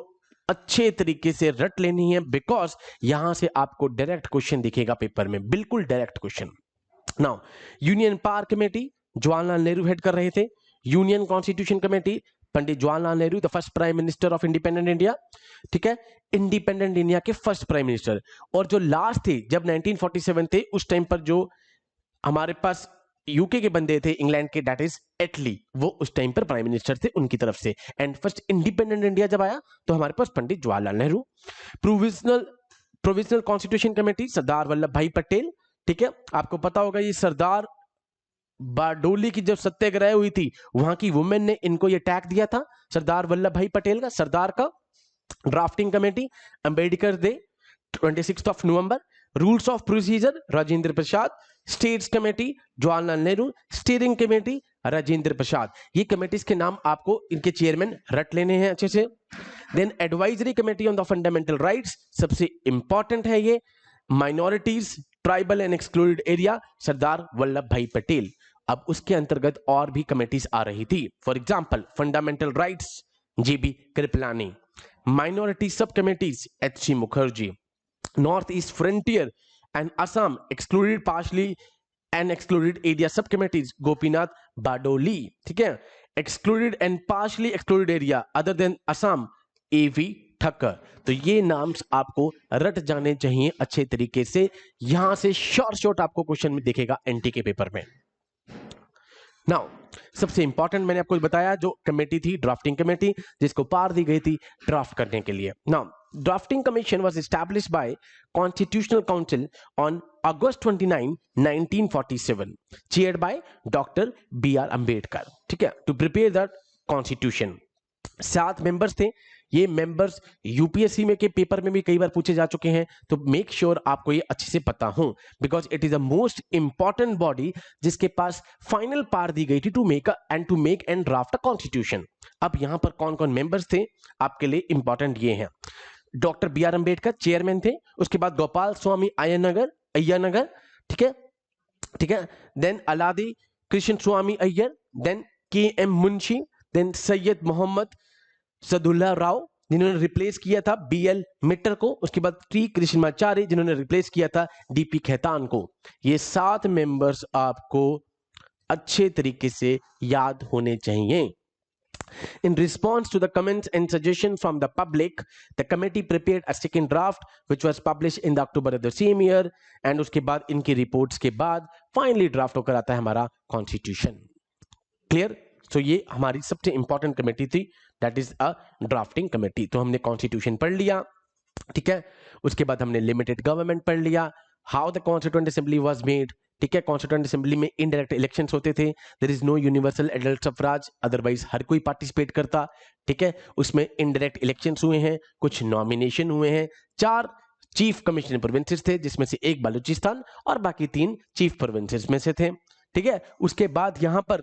अच्छे तरीके से रट लेनी है, बिकॉज यहां से आपको डायरेक्ट क्वेश्चन दिखेगा पेपर में, बिल्कुल direct question. Now union power committee Jawaharlal Nehru head कर रहे थे। Union constitution committee Pandit Jawaharlal Nehru, the first prime minister of independent India, ठीक है, इंडिपेंडेंट इंडिया के फर्स्ट प्राइम मिनिस्टर। और जो लास्ट थे, जब 1947 थे, उस टाइम पर जो हमारे पास यूके के बंदे थे, इंग्लैंड के, दैट इज एटली, वो उस टाइम पर प्राइम मिनिस्टर थे उनकी तरफ से। एंड फर्स्ट इंडिपेंडेंट इंडिया जब आया तो हमारे पास Pandit Jawaharlal Nehru. Provisional constitution committee Sardar Vallabhbhai Patel, ठीक है। आपको पता होगा ये सरदार बारडोली की जब सत्याग्रह हुई थी, वहां की वुमेन ने इनको ये टैग दिया था, सरदार वल्लभ भाई पटेल का, सरदार का। ड्राफ्टिंग कमेटी अंबेडकर डे 26 नवंबर। Rules of procedure Rajendra Prasad. States committee Jawaharlal Nehru. Steering committee Rajendra Prasad. ये कमेटीज के नाम आपको, इनके चेयरमैन रट लेने हैं अच्छे से। Then advisory committee on the fundamental rights, सबसे इंपॉर्टेंट है ये। Minorities, tribal and excluded area, Sardar Vallabhbhai Patel. अब उसके अंतर्गत और भी कमेटीज आ रही थी, for example fundamental rights GB Kripalani. Minority sub committees H.C. Mukherjee. North east frontier and Assam excluded partially and excluded area sub committees Gopinath Bardoloi, ठीक है। Excluded and partially excluded area other than Assam A.V. Thakkar. तो ये नाम्स आपको रट जाने चाहिए अच्छे तरीके से। यहां से शॉर्ट आपको क्वेश्चन में दिखेगा एनटी के पेपर में। नाउ सबसे इंपॉर्टेंट मैंने आपको बताया, जो कमेटी थी ड्राफ्टिंग कमेटी, जिसको पार दी गई थी ड्राफ्ट करने के लिए। Now drafting commission was established by constitutional council on August 29, 1947, chaired by doctor B.R. Ambedkar, ठीक है, to prepare the constitution. 7 members थे। ये मेंबर्स यूपीएससी में के पेपर में भी कई बार पूछे जा चुके हैं, तो मेक श्योर आपको ये अच्छे से पता हो, because it is the most important body जिसके पास फाइनल पावर दी गई थी to make and draft a constitution. अब यहां पर कौन कौन मेंबर्स थे आपके लिए इंपॉर्टेंट ये हैं। Doctor B.R. अंबेडकर चेयरमैन थे। उसके बाद गोपाल स्वामी अय्यर, ठीक है, ठीक है। Then Alladi Krishnaswami Iyer, then KM Munshi, then Syed Mohammad Saadulla Rao जिन्होंने रिप्लेस किया था BL मिट्टर को, उसके बाद T कृष्णमाचारी जिन्होंने रिप्लेस किया था DP खेतान को। ये 7 मेंबर्स आपको अच्छे तरीके से याद होने चाहिए। In response to the comments and suggestions from the public, the committee prepared a second draft which was published in the October of the same year, and उसके बाद इनकी रिपोर्ट्स के बाद फाइनली ड्राफ्ट होकर आता है हमारा कॉन्स्टिट्यूशन। क्लियर? सो ये हमारी सबसे इंपॉर्टेंट कमेटी थी, that is a drafting committee. तो हमने कॉन्स्टिट्यूशन पढ़ लिया, ठीक है। उसके बाद हमने लिमिटेड गवर्नमेंट पढ़ लिया, how the constituent assembly was made, ठीक है। कॉन्स्टिट्यूएंट असेंबली में इनडायरेक्ट इलेक्शंस होते थे, there is no universal adult suffrage, otherwise हर कोई पार्टिसिपेट करता, ठीक है। उसमें इनडायरेक्ट इलेक्शंस हुए हैं, कुछ नॉमिनेशन हुए हैं, 4 चीफ कमिश्नर प्रोविंसेस थे जिसमें से एक बलूचिस्तान और बाकी 3 चीफ प्रोविंसेस में से थे, ठीक है। उसके बाद यहां पर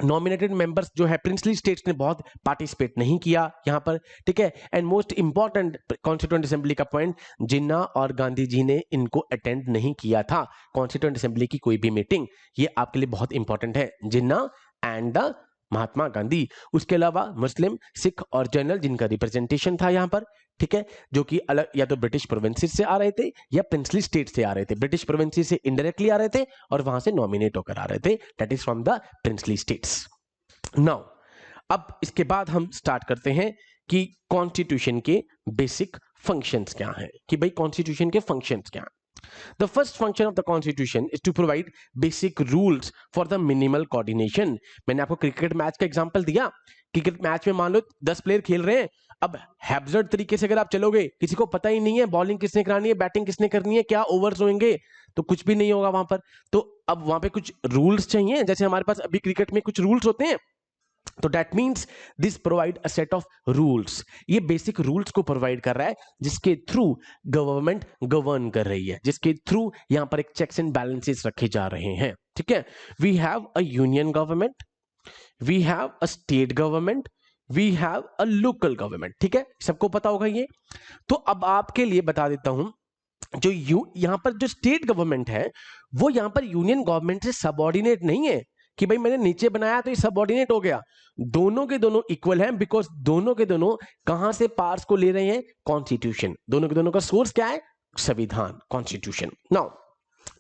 नॉमिनेटेड मेंबर्स जो है प्रिंसली स्टेट्स ने बहुत पार्टिसिपेट नहीं किया यहां पर, ठीक है। And most important constituent assembly का पॉइंट, जिन्ना और गांधी जी ने इनको अटेंड नहीं किया था कॉन्स्टिट्यूएंट असेंबली की कोई भी मीटिंग। ये आपके लिए बहुत इंपॉर्टेंट है, जिन्ना एंड द महात्मा गांधी। उसके अलावा मुस्लिम, सिख और जर्नल जिनका रिप्रेजेंटेशन था यहां पर, ठीक है, जो कि अलग या तो ब्रिटिश प्रोविंसेस से आ रहे थे या प्रिंसली स्टेट से आ रहे थे। ब्रिटिश प्रोविंसेस से इनडायरेक्टली आ रहे थे और वहां से नॉमिनेट होकर आ रहे थे, that is from the princely states. Now अब इसके बाद हम स्टार्ट करते हैं कि कॉन्स्टिट्यूशन के बेसिक फंक्शंस क्या हैं, कि भाई कॉन्स्टिट्यूशन के फंक्शंस क्या हैं। The first function of the constitution is to provide basic rules for the minimal coordination। मैंने आपको क्रिकेट मैच का एग्जांपल दिया। क्रिकेट मैच में मान लो 10 प्लेयर खेल रहे हैं, अब हैब्जर्ड तरीके से अगर आप चलोगे, किसी को पता ही नहीं है बॉलिंग किसने करानी है, बैटिंग किसने करनी है, क्या ओवर्स होंगे, तो कुछ भी नहीं होगा वहां पर। तो अब वहां पे कुछ रूल्स चाहिए, जैसे हमारे पास अभी क्रिकेट में कुछ रूल्स होते हैं, तो that means this provide a set of rules. ये बेसिक रूल्स को प्रोवाइड कर रहा है जिसके थ्रू गवर्नमेंट गवर्न कर रही है, जिसके थ्रू यहां पर एक चेक्स एंड बैलेंसेस रखे जा रहे हैं, ठीक है। We have a union government, we have a state government, we have a local government, ठीक है, सबको पता होगा ये। तो अब आपके लिए बता देता हूं, जो यहां पर जो स्टेट गवर्नमेंट है वो यहां पर यूनियन गवर्नमेंट से सबऑर्डिनेट नहीं है कि भाई मैंने नीचे बनाया तो ये सबऑर्डिनेट हो गया। दोनों के दोनों इक्वल हैं, बिकॉज दोनों के दोनों कहां से पार्ट्स को ले रहे हैं, कॉन्स्टिट्यूशन। दोनों के दोनों का सोर्स क्या है, संविधान, constitution. Now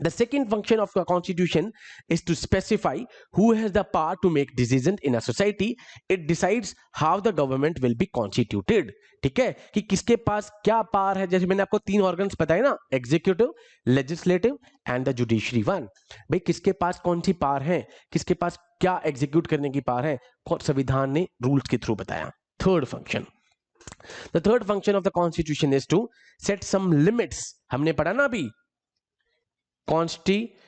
the second function of the constitution is to specify who has the power to make decisions in a society। it decides how the government will be constituted, ठीक है, कि किसके पास क्या पावर है। जैसे मैंने आपको 3 ऑर्गन्स बताए ना, executive, legislative and the judiciary one. भाई किसके पास कौन सी पावर है, किसके पास क्या एग्जीक्यूट करने की पावर है, संविधान ने रूल्स के थ्रू बताया। Third function, the third function of the constitution is to set some limits। हमने पढ़ा ना अभी constitutionalism,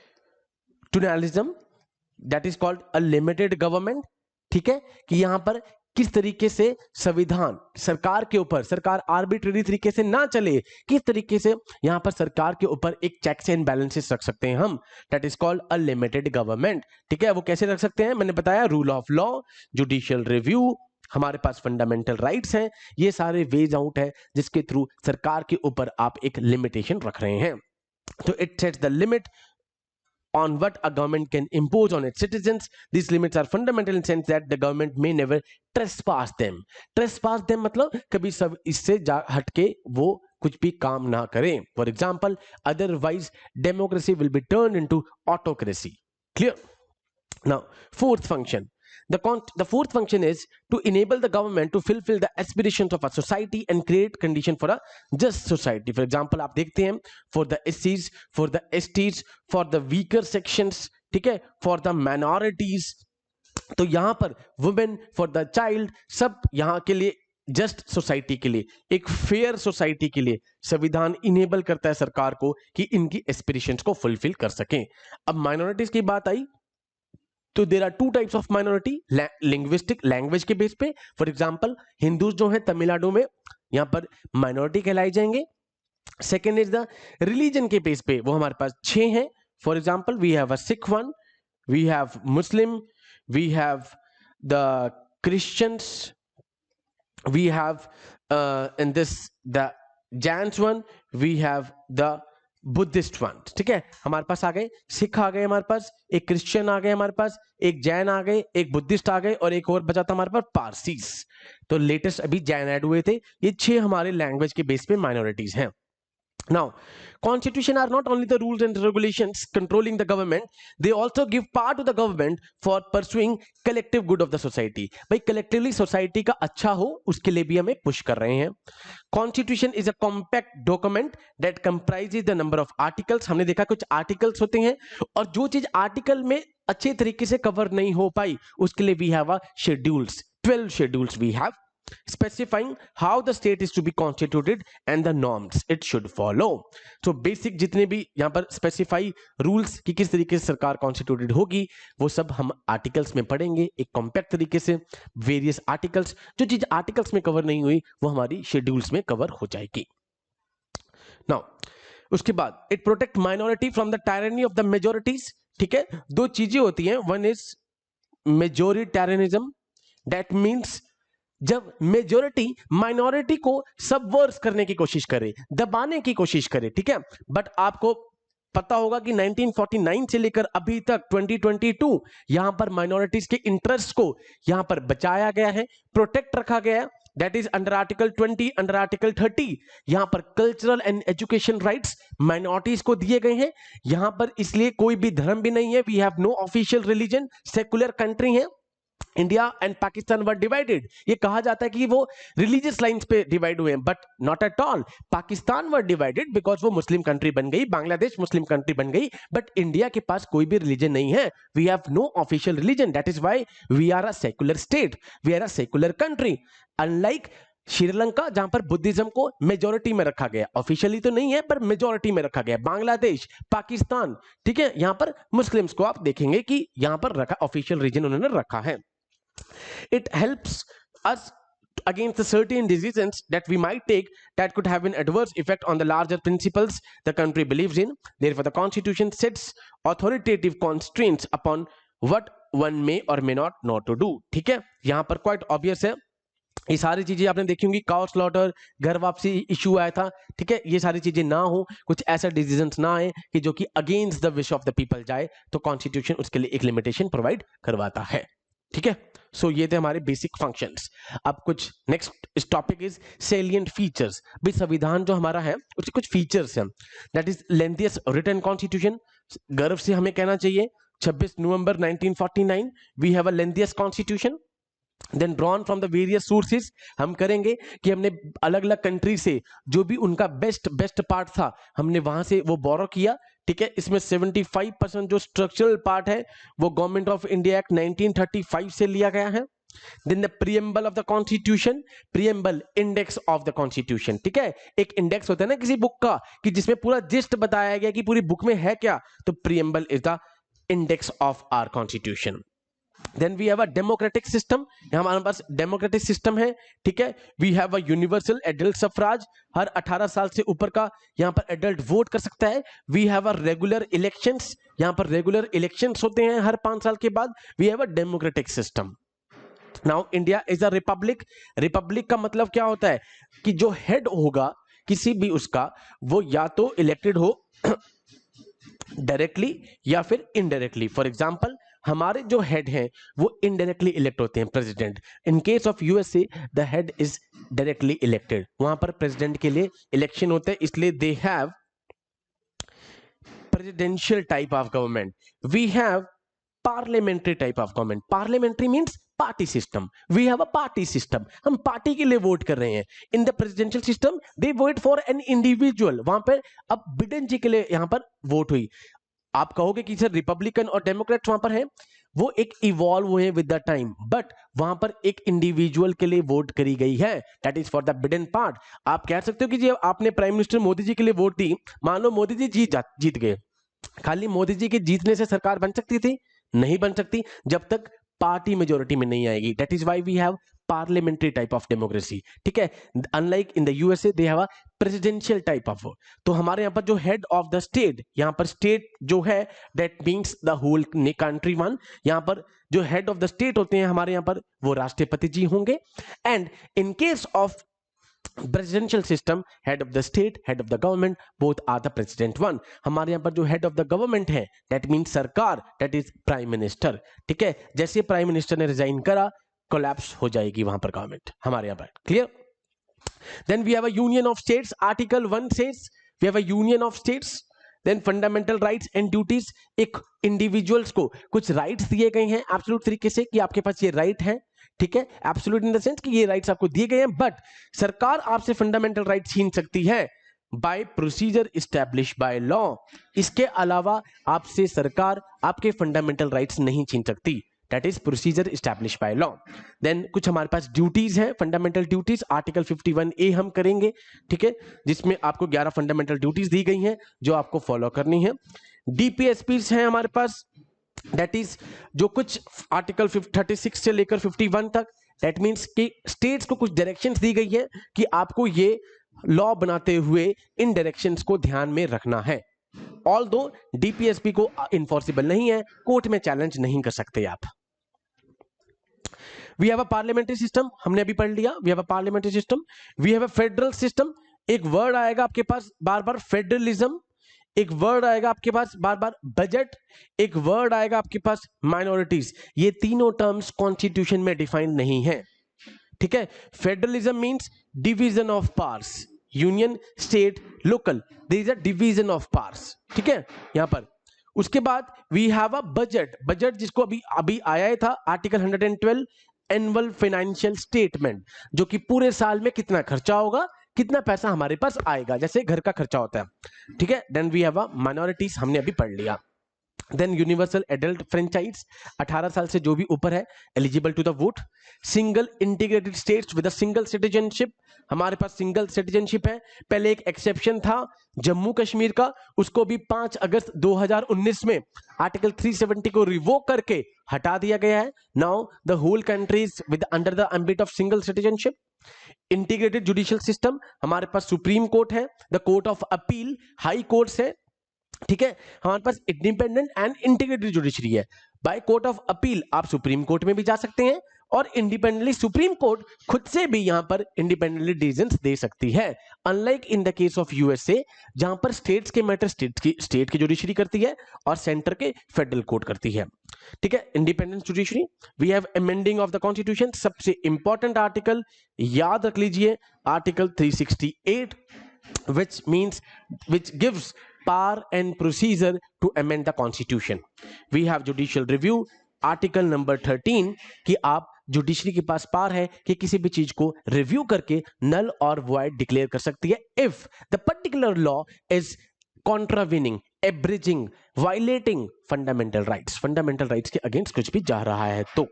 that is called a limited government, ठीक है, कि यहां पर किस तरीके से संविधान सरकार के ऊपर, सरकार आर्बिट्रेरी तरीके से ना चले, किस तरीके से यहां पर सरकार के ऊपर एक चेक्स एंड बैलेंसेस रख सकते हैं हम, that is called a limited government, ठीक है। वो कैसे रख सकते हैं, मैंने बताया, rule of law, judicial review, हमारे पास फंडामेंटल राइट्स हैं, ये सारे वेज आउट है जिसके थ्रू सरकार के ऊपर आप एक लिमिटेशन रख रहे हैं। So it sets the limit on what a government can impose on its citizens। These limits are fundamental in the sense that the government may never trespass them। Trespass them मतलब कभी सब इससे हटके वो कुछ भी काम ना करें। For example, otherwise democracy will be turned into autocracy। Clear? Now, fourth function. The fourth function is to enable the government to fulfill the aspirations of a society and create condition for a just society। For example, आप देखते हैं for the SCs, for the STs, for the weaker sections, ठीक है, for the minorities, तो यहां पर women, for the child, सब यहां के लिए जस्ट सोसाइटी के लिए, एक फेयर सोसाइटी के लिए संविधान इनेबल करता है सरकार को कि इनकी एस्पिरेशंस को फुलफिल कर सकें। अब माइनॉरिटीज की बात आई तो there are 2 types of minority, linguistic, language के बेस पे। फॉर एग्जांपल हिंदूज जो है तमिलनाडु में यहां पर माइनॉरिटी कहलाए जाएंगे। सेकेंड इज द रिलीजन के बेस पे, वो हमारे पास 6 हैं। For example we have a Sikh one, we have Muslim, we have the Christians, we have in this the Jains one, we have the Buddhist one, ठीक है, हमारे पास आ गए सिख, आ गए हमारे पास, एक क्रिश्चियन आ गए हमारे पास, एक जैन आ गए, एक बुद्धिस्ट आ गए, और एक और बचा था हमारे पास पारसीस। तो लेटेस्ट अभी जैन ऐड हुए थे। ये 6 हमारे लैंग्वेज के बेस पे माइनॉरिटीज हैं। Now, constitution are not only the rules and regulations controlling the government, they also give power to the government for pursuing collective good of the society. भाई collectively society का अच्छा हो उसके लिए भी हमें push कर रहे हैं। Constitution is a compact document that comprises the number of articles. हमने देखा कुछ articles होते हैं, और जो चीज article में अच्छे तरीके से cover नहीं हो पाई उसके लिए we have a schedules, 12 schedules we have, specifying how the state is to be constituted and the norms it should follow. So basic जितने भी यहाँ पर specify rules कि किस तरीके से सरकार constituted होगी वो सब हम articles में पढ़ेंगे एक compact तरीके से। various articles, जो चीज articles में cover नहीं हुई वो हमारी schedules में cover हो जाएगी। Now उसके बाद it protect minority from the tyranny of the majorities, ठीक है। दो चीजें होती हैं, one is majoritarianism, that means जब मेजोरिटी माइनॉरिटी को सबवर्स करने की कोशिश करे, दबाने की कोशिश करे, ठीक है। बट आपको पता होगा कि 1949 से लेकर अभी तक 2022 यहां पर माइनॉरिटीज के इंटरेस्ट को यहां पर बचाया गया है, प्रोटेक्ट रखा गया है। That is under article 20, under article 30 यहां पर cultural and education rights minorities को दिए गए हैं। यहां पर इसलिए कोई भी धर्म भी नहीं है, we have no official religion, secular country है। India and Pakistan were divided, ये कहा जाता है कि वो रिलीजियस लाइंस पे डिवाइड हुए हैं, but not at all. Pakistan were divided because वो मुस्लिम कंट्री बन गई, बांग्लादेश मुस्लिम कंट्री बन गई, बट इंडिया के पास कोई भी रिलीजन नहीं है। We have no official religion, that is why we are a secular state, we are a secular country. Unlike Sri Lanka जहां पर बुद्धिज्म को मेजोरिटी में रखा गया, ऑफिशियली तो नहीं है पर मेजोरिटी में रखा गया, बांग्लादेश, पाकिस्तान, ठीक है, यहां पर मुस्लिम्स को आप देखेंगे कि यहां पर रखा, ऑफिशियल रीजन उन्होंने रखा है। It helps us against the certain decisions that we might take that could have an adverse effect on the larger principles the country believes in. Therefore, the Constitution sets authoritative constraints upon what one may or may not to do. ठीक है, यहां पर quite obvious है, ये सारी चीजें आपने देखी होंगी, काउ स्लॉटर, घर वापसी इशू आया था, ठीक है, ये सारी चीजें ना हो, कुछ ऐसा डिसीजंस ना आए कि जो कि against the wish of the people जाए, तो कॉन्स्टिट्यूशन उसके लिए एक लिमिटेशन प्रोवाइड करवाता है, ठीक है। सो ये थे हमारे बेसिक फंक्शंस। अब कुछ नेक्स्ट इस टॉपिक इज सेलिएंट फीचर्स। भाई संविधान जो हमारा है उसके कुछ फीचर्स हैं। That is lengthiest written constitution, गर्व से हमें कहना चाहिए 26 नवंबर 1949 we have a lengthiest constitution. Then drawn from the various sources, हम करेंगे कि हमने अलग अलग कंट्री से जो भी उनका बेस्ट पार्ट था हमने वहां से वो बोरो किया, ठीक है। इसमें 75% जो स्ट्रक्चरल पार्ट है वो गवर्नमेंट ऑफ इंडिया एक्ट 1935 से लिया गया है। Then the preamble of the constitution, preamble index of the constitution, ठीक है। एक इंडेक्स होता है ना किसी बुक का कि जिसमें पूरा जिस्ट बताया गया कि पूरी बुक में है क्या, तो preamble is the index of our constitution. Then we have a democratic system, हमारे पास डेमोक्रेटिक सिस्टम है, ठीक है। We have a universal adult suffrage, हर 18 साल से ऊपर का यहां पर एडल्ट वोट कर सकता है। We have a regular elections, यहां पर रेगुलर इलेक्शंस होते हैं हर 5 साल के बाद। We have a democratic system. Now India is a republic. Republic का मतलब क्या होता है कि जो हेड होगा किसी भी उसका, वो या तो इलेक्टेड हो डायरेक्टली या फिर इनडायरेक्टली। फॉर एग्जांपल हमारे जो हेड हैं वो इनडायरेक्टली इलेक्ट होते हैं, president. In case of USA the head is directly elected, वहां पर प्रेसिडेंट के लिए इलेक्शन होते हैं, इसलिए they have presidential type of government. We have parliamentary type of government. Parliamentary means party system, we have a party system, हम party के लिए वोट कर रहे हैं। In the presidential system they vote for an individual, वहां पर अब Biden जी के लिए यहां पर वोट हुई। आप कहोगे कि सर रिपब्लिकन और डेमोक्रेट्स वहां पर हैं, वो एक इवॉल्व हुए विद द टाइम, बट वहां पर एक इंडिविजुअल के लिए वोट करी गई है, that is for the बिडन part. आप कह सकते हो कि जी आपने प्राइम मिनिस्टर मोदी जी के लिए वोट दी, मान लो मोदी जी जीत गए, खाली मोदी जी के जीतने से सरकार बन सकती थी? नहीं बन सकती जब तक पार्टी मेजोरिटी में नहीं आएगी। That is why we have parliamentary type of democracy, ठीक है। Unlike in the USA they have a presidential type of. तो हमारे यहाँ पर जो हेड ऑफ द स्टेट, यहाँ पर स्टेट जो है that means the whole country one, यहाँ पर जो हेड ऑफ द स्टेट होते हैं हमारे यहाँ पर वो राष्ट्रपति जी होंगे। And in case of presidential system, head of the state, head of the government, both are the president one. हमारे यहाँ पर जो हेड ऑफ द गवर्नमेंट है दैट मीन्स सरकार, दैट इज प्राइम मिनिस्टर। ठीक है, जैसे प्राइम मिनिस्टर ने रिजाइन करा, कोलैप्स हो जाएगी वहां पर गवर्नमेंट हमारे यहाँ पर। Clear? Then we have a union of states, article 1 says we have a union of states. Then fundamental rights and duties, एक इंडिविजुअल्स को कुछ राइट्स दिए गए हैं एब्सोल्यूट तरीके से कि आपके पास ये राइट है। ठीक है, एब्सोल्यूट इन द सेंस कि ये राइट्स आपको दिए गए हैं, बट सरकार आपसे फंडामेंटल राइट छीन सकती है by procedure establish by law. इसके अलावा आपसे सरकार आपके फंडामेंटल राइट्स नहीं छीन सकती, that is procedure establish by law. Then कुछ हमारे पास ड्यूटीज हैं, फंडामेंटल ड्यूटीज, आर्टिकल 51A हम करेंगे। ठीक है, जिसमें आपको 11 फंडामेंटल ड्यूटीज दी गई हैं जो आपको फॉलो करनी है। डीपीएसपीज हैं हमारे पास, दैट इज जो कुछ आर्टिकल 36 से लेकर 51 तक, दैट मीन्स कि स्टेट्स को कुछ डायरेक्शंस दी गई है कि आपको ये लॉ बनाते हुए इन डायरेक्शंस को ध्यान में रखना है। ऑल्दो डीपीएसपी को इन्फोर्सिबल नहीं है, कोर्ट में चैलेंज नहीं कर सकते आप। We have a parliamentary system, हमने अभी पढ़ लिया, we have a parliamentary system. We have a federal system, एक वर्ड आएगा आपके पास बार बार फेडरलिज्म, एक वर्ड आएगा आपके पास बार बार बजट, एक वर्ड आएगा आपके पास माइनॉरिटीज। ये तीनों टर्म्स कॉन्स्टिट्यूशन में डिफाइंड नहीं है। ठीक है, federalism means division of powers, union, state, local, there is a division of powers. ठीक है, यहां पर उसके बाद we have a budget, budget जिसको अभी अभी आया था आर्टिकल 112 एनुअल फाइनेंशियल स्टेटमेंट, जो कि पूरे साल में कितना खर्चा होगा, कितना पैसा हमारे पास आएगा, जैसे घर का खर्चा होता है। ठीक है, then we have a minorities, हमने अभी पढ़ लिया। देन यूनिवर्सल एडल्ट फ्रेंचाइज, 18 साल से जो भी ऊपर है eligible to the vote. Single integrated states with a single citizenship, हमारे पास सिंगल सिटीजनशिप है। पहले एक एक्सेप्शन था जम्मू कश्मीर का, उसको भी 5 अगस्त 2019 में आर्टिकल 370 को रिवोक करके हटा दिया गया है। Now the whole countries with under the ambit of single citizenship. Integrated judicial system, हमारे पास सुप्रीम कोर्ट है, the court of appeal, high courts है। ठीक है, हमारे पास इंडिपेंडेंट एंड इंटीग्रेटेड जुडिशरी है। बाय कोर्ट ऑफ अपील आप सुप्रीम कोर्ट में भी जा सकते हैं, और इंडिपेंडेंटली सुप्रीम कोर्ट खुद से भी यहां पर इंडिपेंडेंटली डिसीजंस दे सकती है, unlike in the case of USA जहां पर स्टेट्स के मैटर स्टेट की जुडिशरी करती है और सेंटर के फेडरल कोर्ट करती है। ठीक है, independent judiciary. We have amending of the constitution, सबसे इंपॉर्टेंट आर्टिकल याद रख लीजिए, article 368 which gives power and procedure to amend the constitution. We have judicial review, article number 13 कि आप जुडिशरी के पास पावर है कि किसी भी चीज को रिव्यू करके नल और वॉइड डिक्लेयर कर सकती है if the particular law is contravening, abridging, violating fundamental rights, fundamental rights के अगेंस्ट कुछ भी जा रहा है तो।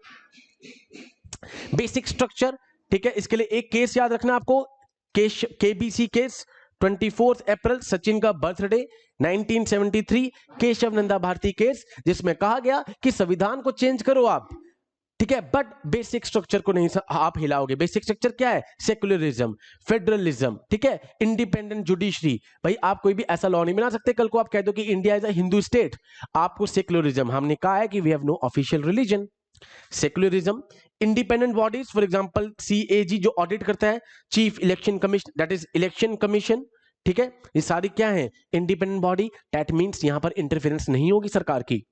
बेसिक स्ट्रक्चर, ठीक है, इसके लिए एक केस याद रखना आपको, केबीसी केस, 24 अप्रैल सचिन का बर्थडे 1973, केशव नंदा भारती केस, जिसमें कहा गया कि संविधान को चेंज करो आप, ठीक है, बट बेसिक स्ट्रक्चर को नहीं आप हिलाओगे। बेसिक स्ट्रक्चर क्या है? सेक्युलरिज्म, फेडरलिज्म, ठीक है, इंडिपेंडेंट जुडिशरी। भाई आप कोई भी ऐसा लॉ नहीं बना सकते कल को आप कह दो कि India is a Hindu state, आपको सेक्युलरिज्म, हमने कहा है कि we have no official religion, secularism. Independent bodies, for example CAG जो ऑडिट करता है, chief election commission, that is election commission, ठीक है, ये सारी क्या है? इंडिपेंडेंट बॉडी, दैट मींस यहां पर इंटरफेरेंस नहीं होगी सरकार की,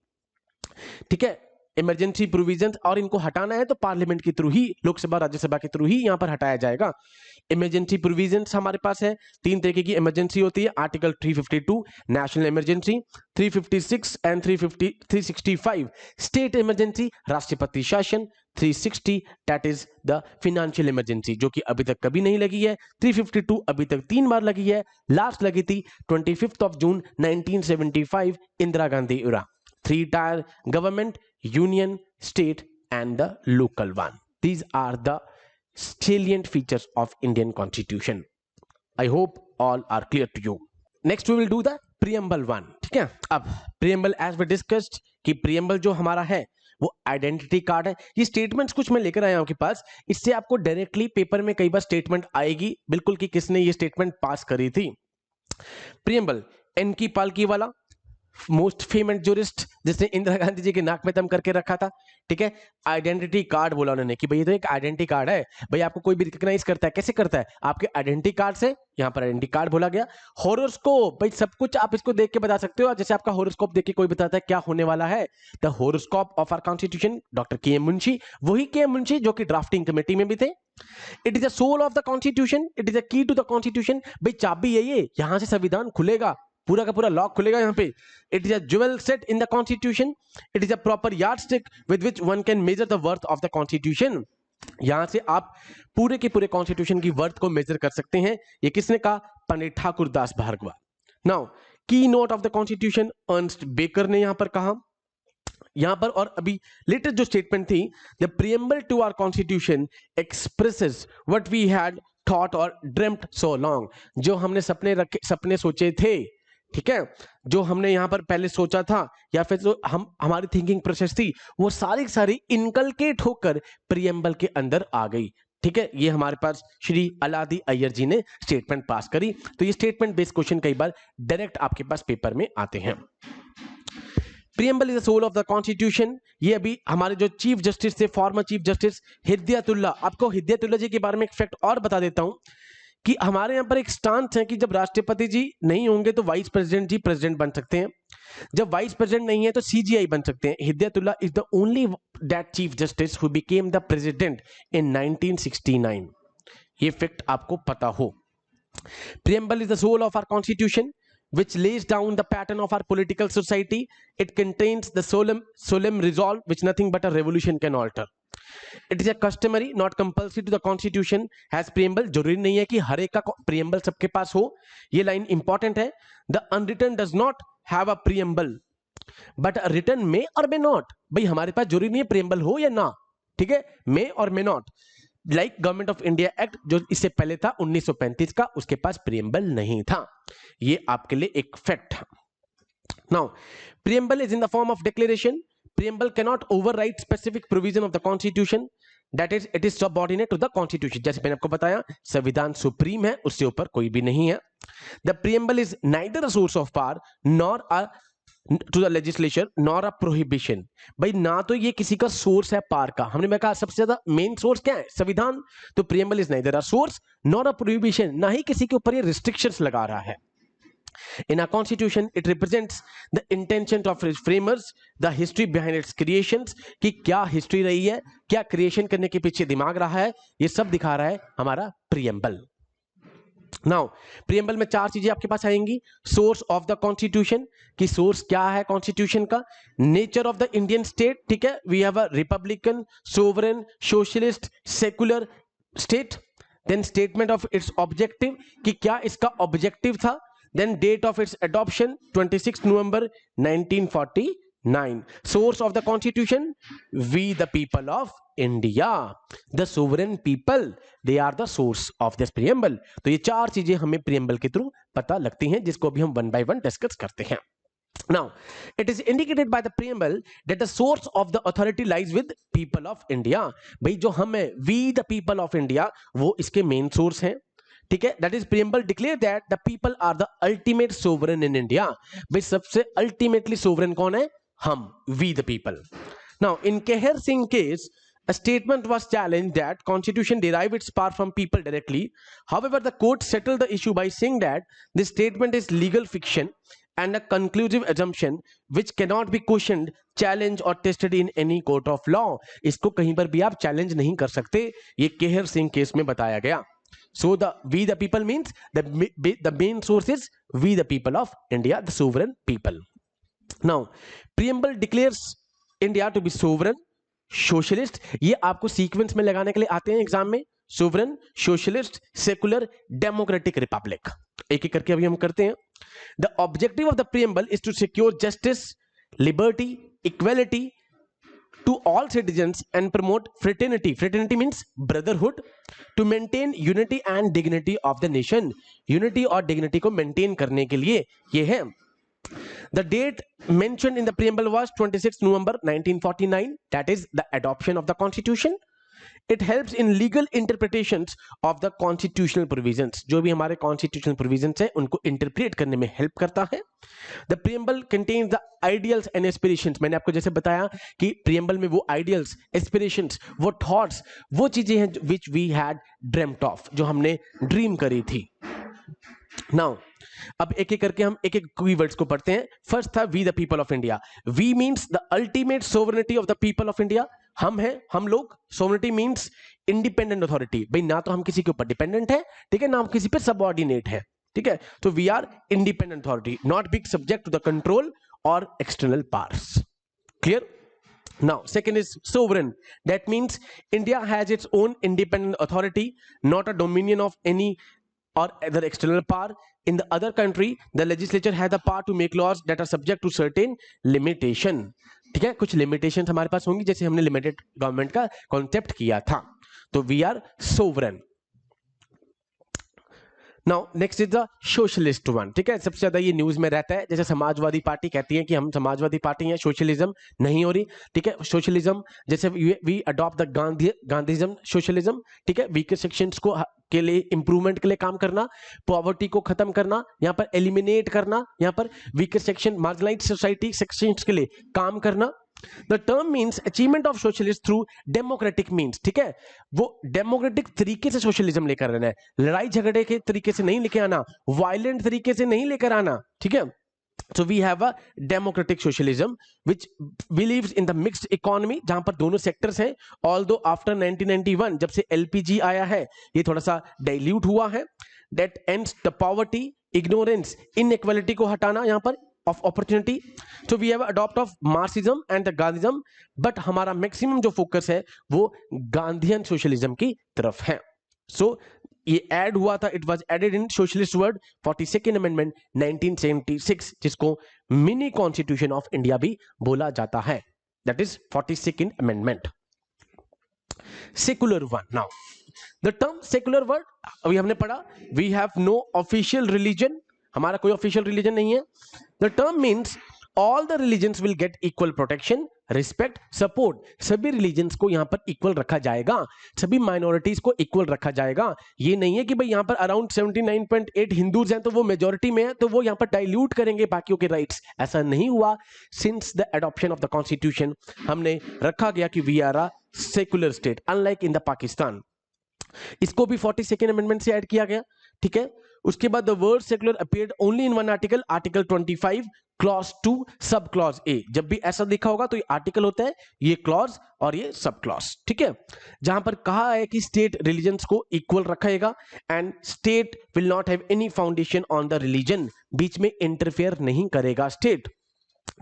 ठीक है। इमरजेंसी प्रोविजंस, और इनको हटाना है तो पार्लियामेंट के थ्रू ही, लोकसभा राज्यसभा के थ्रू ही यहां पर हटाया जाएगा। इमरजेंसी प्रोविजंस हमारे पास है, 3 तरीके की इमरजेंसी होती है, article 352 national emergency, 356 and 365 state emergency, राष्ट्रपति शासन, 360 that is the financial emergency, जो कि अभी तक कभी नहीं लगी है। 352 अभी तक 3 बार लगी है, लास्ट लगी थी 25 जून 1975 इंदिरा गांधी इरा। 3 tier government, union, state and the local one. These are the salient features of Indian Constitution. I hope all are clear to you. Next we will do the preamble one. ठीक है, अब preamble as we discussed कि preamble जो हमारा है वो identity card है। ये स्टेटमेंट्स कुछ मैं लेकर आया हूं आपके पास, इससे आपको डायरेक्टली पेपर में कई बार स्टेटमेंट आएगी बिल्कुल कि किसने ये स्टेटमेंट पास करी थी। preamble, एन की पालकी वाला, मोस्ट फेमस जूरिस्ट जिसने इंदिरा गांधी जी के नाक में दम करके रखा था, ठीक है। आइडेंटिटी कार्ड बोला उन्होंने कि भाई ये तो एक आइडेंटिटी कार्ड है, भाई आपको कोई भी रिकॉग्नाइज करता है, कैसे करता है, आपके आइडेंटिटी कार्ड से, यहां पर आइडेंटिटी कार्ड बोला गया। हॉरोस्कोप, भाई सब कुछ आप इसको देख के बता सकते हो, जैसे आपका हॉरोस्कोप देख के कोई बताता है क्या होने वाला है। The horoscope of our constitution, doctor K M Munshi, वही के एम मुंशी जो कि ड्राफ्टिंग कमेटी में भी थे। It is the soul of the constitution, it is the key to the constitution, भाई चाबी ये यहां से संविधान खुलेगा, पूरा का पूरा लॉक खुलेगा यहाँ पे। It is a jewel set in the constitution, it is a proper yardstick with which one can measure the worth of the constitution. यहां से आप पूरे के पूरे कॉन्स्टिट्यूशन की वर्थ को मेजर कर सकते हैं। ये किसने कहा, पंडित ठाकुर दास भार्गवा। नाउ की note of the constitution, Ernst baker ने यहां पर कहा, यहां पर। और अभी लेटेस्ट जो स्टेटमेंट थी, the preamble to our constitution expresses what we had thought और ड्रीम्ड सो लॉन्ग, जो हमने सपने सोचे थे, ठीक है, जो हमने यहां पर पहले सोचा था या फिर जो हमारी थिंकिंग प्रोसेस थी, वो सारी इनकलकेट होकर प्रीएम्बल के अंदर आ गई, ठीक है। ये हमारे पास श्री अलादी अय्यर जी ने स्टेटमेंट पास करी। तो ये स्टेटमेंट बेस्ड क्वेश्चन कई बार डायरेक्ट आपके पास पेपर में आते हैं। Preamble is the soul of the constitution, ये अभी हमारे जो चीफ जस्टिस थे, फॉर्मर चीफ जस्टिस हिदायतुल्लाह, आपको हिदायतुल्लाह जी के बारे में एक फैक्ट और बता देता हूं कि हमारे यहां पर एक स्टांस है कि जब राष्ट्रपति जी नहीं होंगे तो वाइस प्रेसिडेंट जी प्रेसिडेंट बन सकते हैं, जब वाइस प्रेसिडेंट नहीं है तो सीजीआई बन सकते हैं। Hidayatullah is the only that chief justice who became the president in 1969, ये फैक्ट आपको पता हो। Preamble is the soul of our constitution which lays down the pattern of our political society. It contains the solemn resolve which nothing but a revolution can alter. It is a customary, not compulsory to the constitution has preamble. जरूरी नहीं है कि हर एक का preamble सबके पास हो, ये line important है। The unwritten does not have a preamble, but a written may or may not. भाई हमारे पास जरूरी नहीं है preamble हो या ना, ठीक है, may और may not। Like government of India act जो इससे पहले था 1935 का, उसके पास प्रीएम्बल नहीं था, ये आपके लिए एक फैक्ट है। Now preamble is in the form of declaration, preamble can not override specific provision of the constitution, that is it is subordinate to the constitution. जैसे मैंने आपको बताया संविधान सुप्रीम है, उससे ऊपर कोई भी नहीं है। The preamble is neither a source of power nor a to the legislature nor a prohibition, भाई ना तो ये किसी का सोर्स है पार का, हमने मैं कहा सबसे ज्यादा मेन सोर्स क्या है, संविधान, तो preamble is neither a source nor a prohibition, ना ही किसी के ऊपर ये रिस्ट्रिक्शंस लगा रहा है। In our constitution, it represents the intention of its framers, the history behind its creations, कि क्या हिस्ट्री रही है, क्या क्रिएशन करने के पीछे दिमाग रहा है, ये सब दिखा रहा है हमारा प्रीएम्बल। नाउ प्रीएम्बल में चार चीजें आपके पास आएंगी, सोर्स ऑफ द कॉन्स्टिट्यूशन, कि सोर्स क्या है कॉन्स्टिट्यूशन का, nature of the Indian state, ठीक है, we have a republican, sovereign, socialist, secular state, then statement of its objective, कि क्या इसका ऑब्जेक्टिव था, then date of its adoption 26 November 1949, source of the constitution, we the people of India, the sovereign people, they are the source of this preamble। तो ये चार चीजें हमें preamble के थ्रू पता लगती हैं, जिसको भी हम वन बाय वन डिस्कस करते हैं। Now, it is indicated by the preamble that the source of the authority lies with people of India। भाई जो हम है we the people of India, वो इसके मेन सोर्स हैं, ठीक है। That is preamble declare that the people are the ultimate sovereign in India, भाई सबसे अल्टीमेटली सोवरेन कौन है, हम, we the people. Now in Kehar Singh case a statement was challenged that constitution derive its power from people directly, however the court settled the issue by saying that this statement is legal fiction and a conclusive assumption which cannot be questioned, challenged or tested in any court of law। इसको कहीं पर भी आप challenge नहीं कर सकते, ये Kehar Singh case में बताया गया। So the we the people means the main source is we the people of India, the sovereign people। Now preamble declares India to be sovereign, socialist, ये आपको सीक्वेंस में लगाने के लिए आते हैं एग्जाम में, sovereign, socialist, secular, democratic republic, एक एक करके अभी हम करते हैं। The objective of the preamble is to secure justice, liberty, equality to all citizens and promote fraternity, fraternity means brotherhood, to maintain unity and dignity of the nation, unity और dignity को maintain करने के लिए ये है। The date mentioned in the preamble was 26 November 1949, that is the adoption of the constitution। It helps in legal interpretations of the constitutional provisions, जो भी हमारे कॉन्स्टिट्यूशनल प्रोविजंस है उनको इंटरप्रेट करने में हेल्प करता है। The preamble contains the ideals and aspirations, मैंने आपको जैसे बताया कि प्रीएम्बल में वो आइडियल्स, एस्पिरेशंस, वो थॉट्स, वो चीजें हैं which we had dreamed of, जो हमने ड्रीम करी थी। नाउ अब एक एक करके हम एक एक कीवर्ड्स को पढ़ते हैं। फर्स्ट था we the people of India. We means the ultimate sovereignty of the people of India. हम हैं, हम लोग। सोवरेनिटी मींस इंडिपेंडेंट अथॉरिटी, भाई ना तो हम किसी के ऊपर डिपेंडेंट है, ठीक है, ना हम किसी पे सबऑर्डिनेट है, ठीक है। तो we are independent authority, not being subject to the control और external powers. Clear? Now, second is sovereign. That means India has its own independent authority, not a dominion of any or other external power. In the other country, the legislature has the power to make laws that are subject to certain limitation. ठीक है, कुछ limitations हमारे पास होंगी, जैसे हमने limited government का concept किया था। तो we are sovereign. Now next is the socialist one, ठीक है, सबसे ज्यादा ये न्यूज में रहता है। जैसे समाजवादी पार्टी कहती है कि हम समाजवादी पार्टी हैं, सोशलिज्म नहीं हो रही, ठीक है। सोशलिज्म जैसे वी अडॉप्ट द गांधीज्म सोशलिज्म, ठीक है, वीकर सेक्शंस को के लिए इंप्रूवमेंट के लिए काम करना, पॉवर्टी को खत्म करना, यहाँ पर एलिमिनेट करना, यहाँ पर weaker section, marginalised society sections के लिए काम करना। The term means achievement of socialist through democratic means, ठीक है, वो डेमोक्रेटिक तरीके से सोशलिज्म लेकर आना है, लड़ाई झगड़े के तरीके से नहीं लेकर आना, वायलेंट तरीके से नहीं लेकर आना, ठीक है। So we have a democratic socialism which believes in the mixed economy, जहां पर दोनों सेक्टर्स हैं। Although after 1991 जब से LPG आया है ये थोड़ा सा डाइल्यूट हुआ है। That ends the poverty, ignorance, inequality को हटाना यहाँ पर of opportunity. So we have adopt of Marxism and the Gandhism, but हमारा मैक्सिमम जो फोकस है वो गांधीयन सोशलिज्म की तरफ है। So ये ऐड हुआ था, it was added in socialist word 42nd amendment 1976, जिसको मिनी कॉन्स्टिट्यूशन ऑफ इंडिया भी बोला जाता है, that is 42nd amendment. Secular one, now the term secular word अभी हमने पढ़ा, we have no official religion, हमारा कोई ऑफिशियल रिलीजन नहीं है। The term means all the religions will get equal protection, respect, support, सभी रिलीजन्स को यहां पर इक्वल रखा जाएगा, सभी माइनॉरिटीज को इक्वल रखा जाएगा। ये नहीं है कि भाई यहां पर अराउंड 79.8 हिंदूज हैं तो वो मेजॉरिटी में है तो वो यहां पर डाइल्यूट करेंगे बाकियों के राइट्स, ऐसा नहीं हुआ। Since the adoption of the constitution हमने रखा गया कि we are a secular state unlike in the Pakistan. इसको भी 42nd अमेंडमेंट से ऐड किया गया, ठीक है। उसके बाद the word secular appeared only in one article, article 25 clause 2 sub clause A. जब भी ऐसा लिखा होगा तो ये आर्टिकल होता है, ये क्लॉज और ये सब क्लॉज, ठीक है, जहां पर कहा है कि स्टेट रिलीजन्स को इक्वल रखेगा and state will not have any foundation on the religion, बीच में इंटरफेयर नहीं करेगा स्टेट,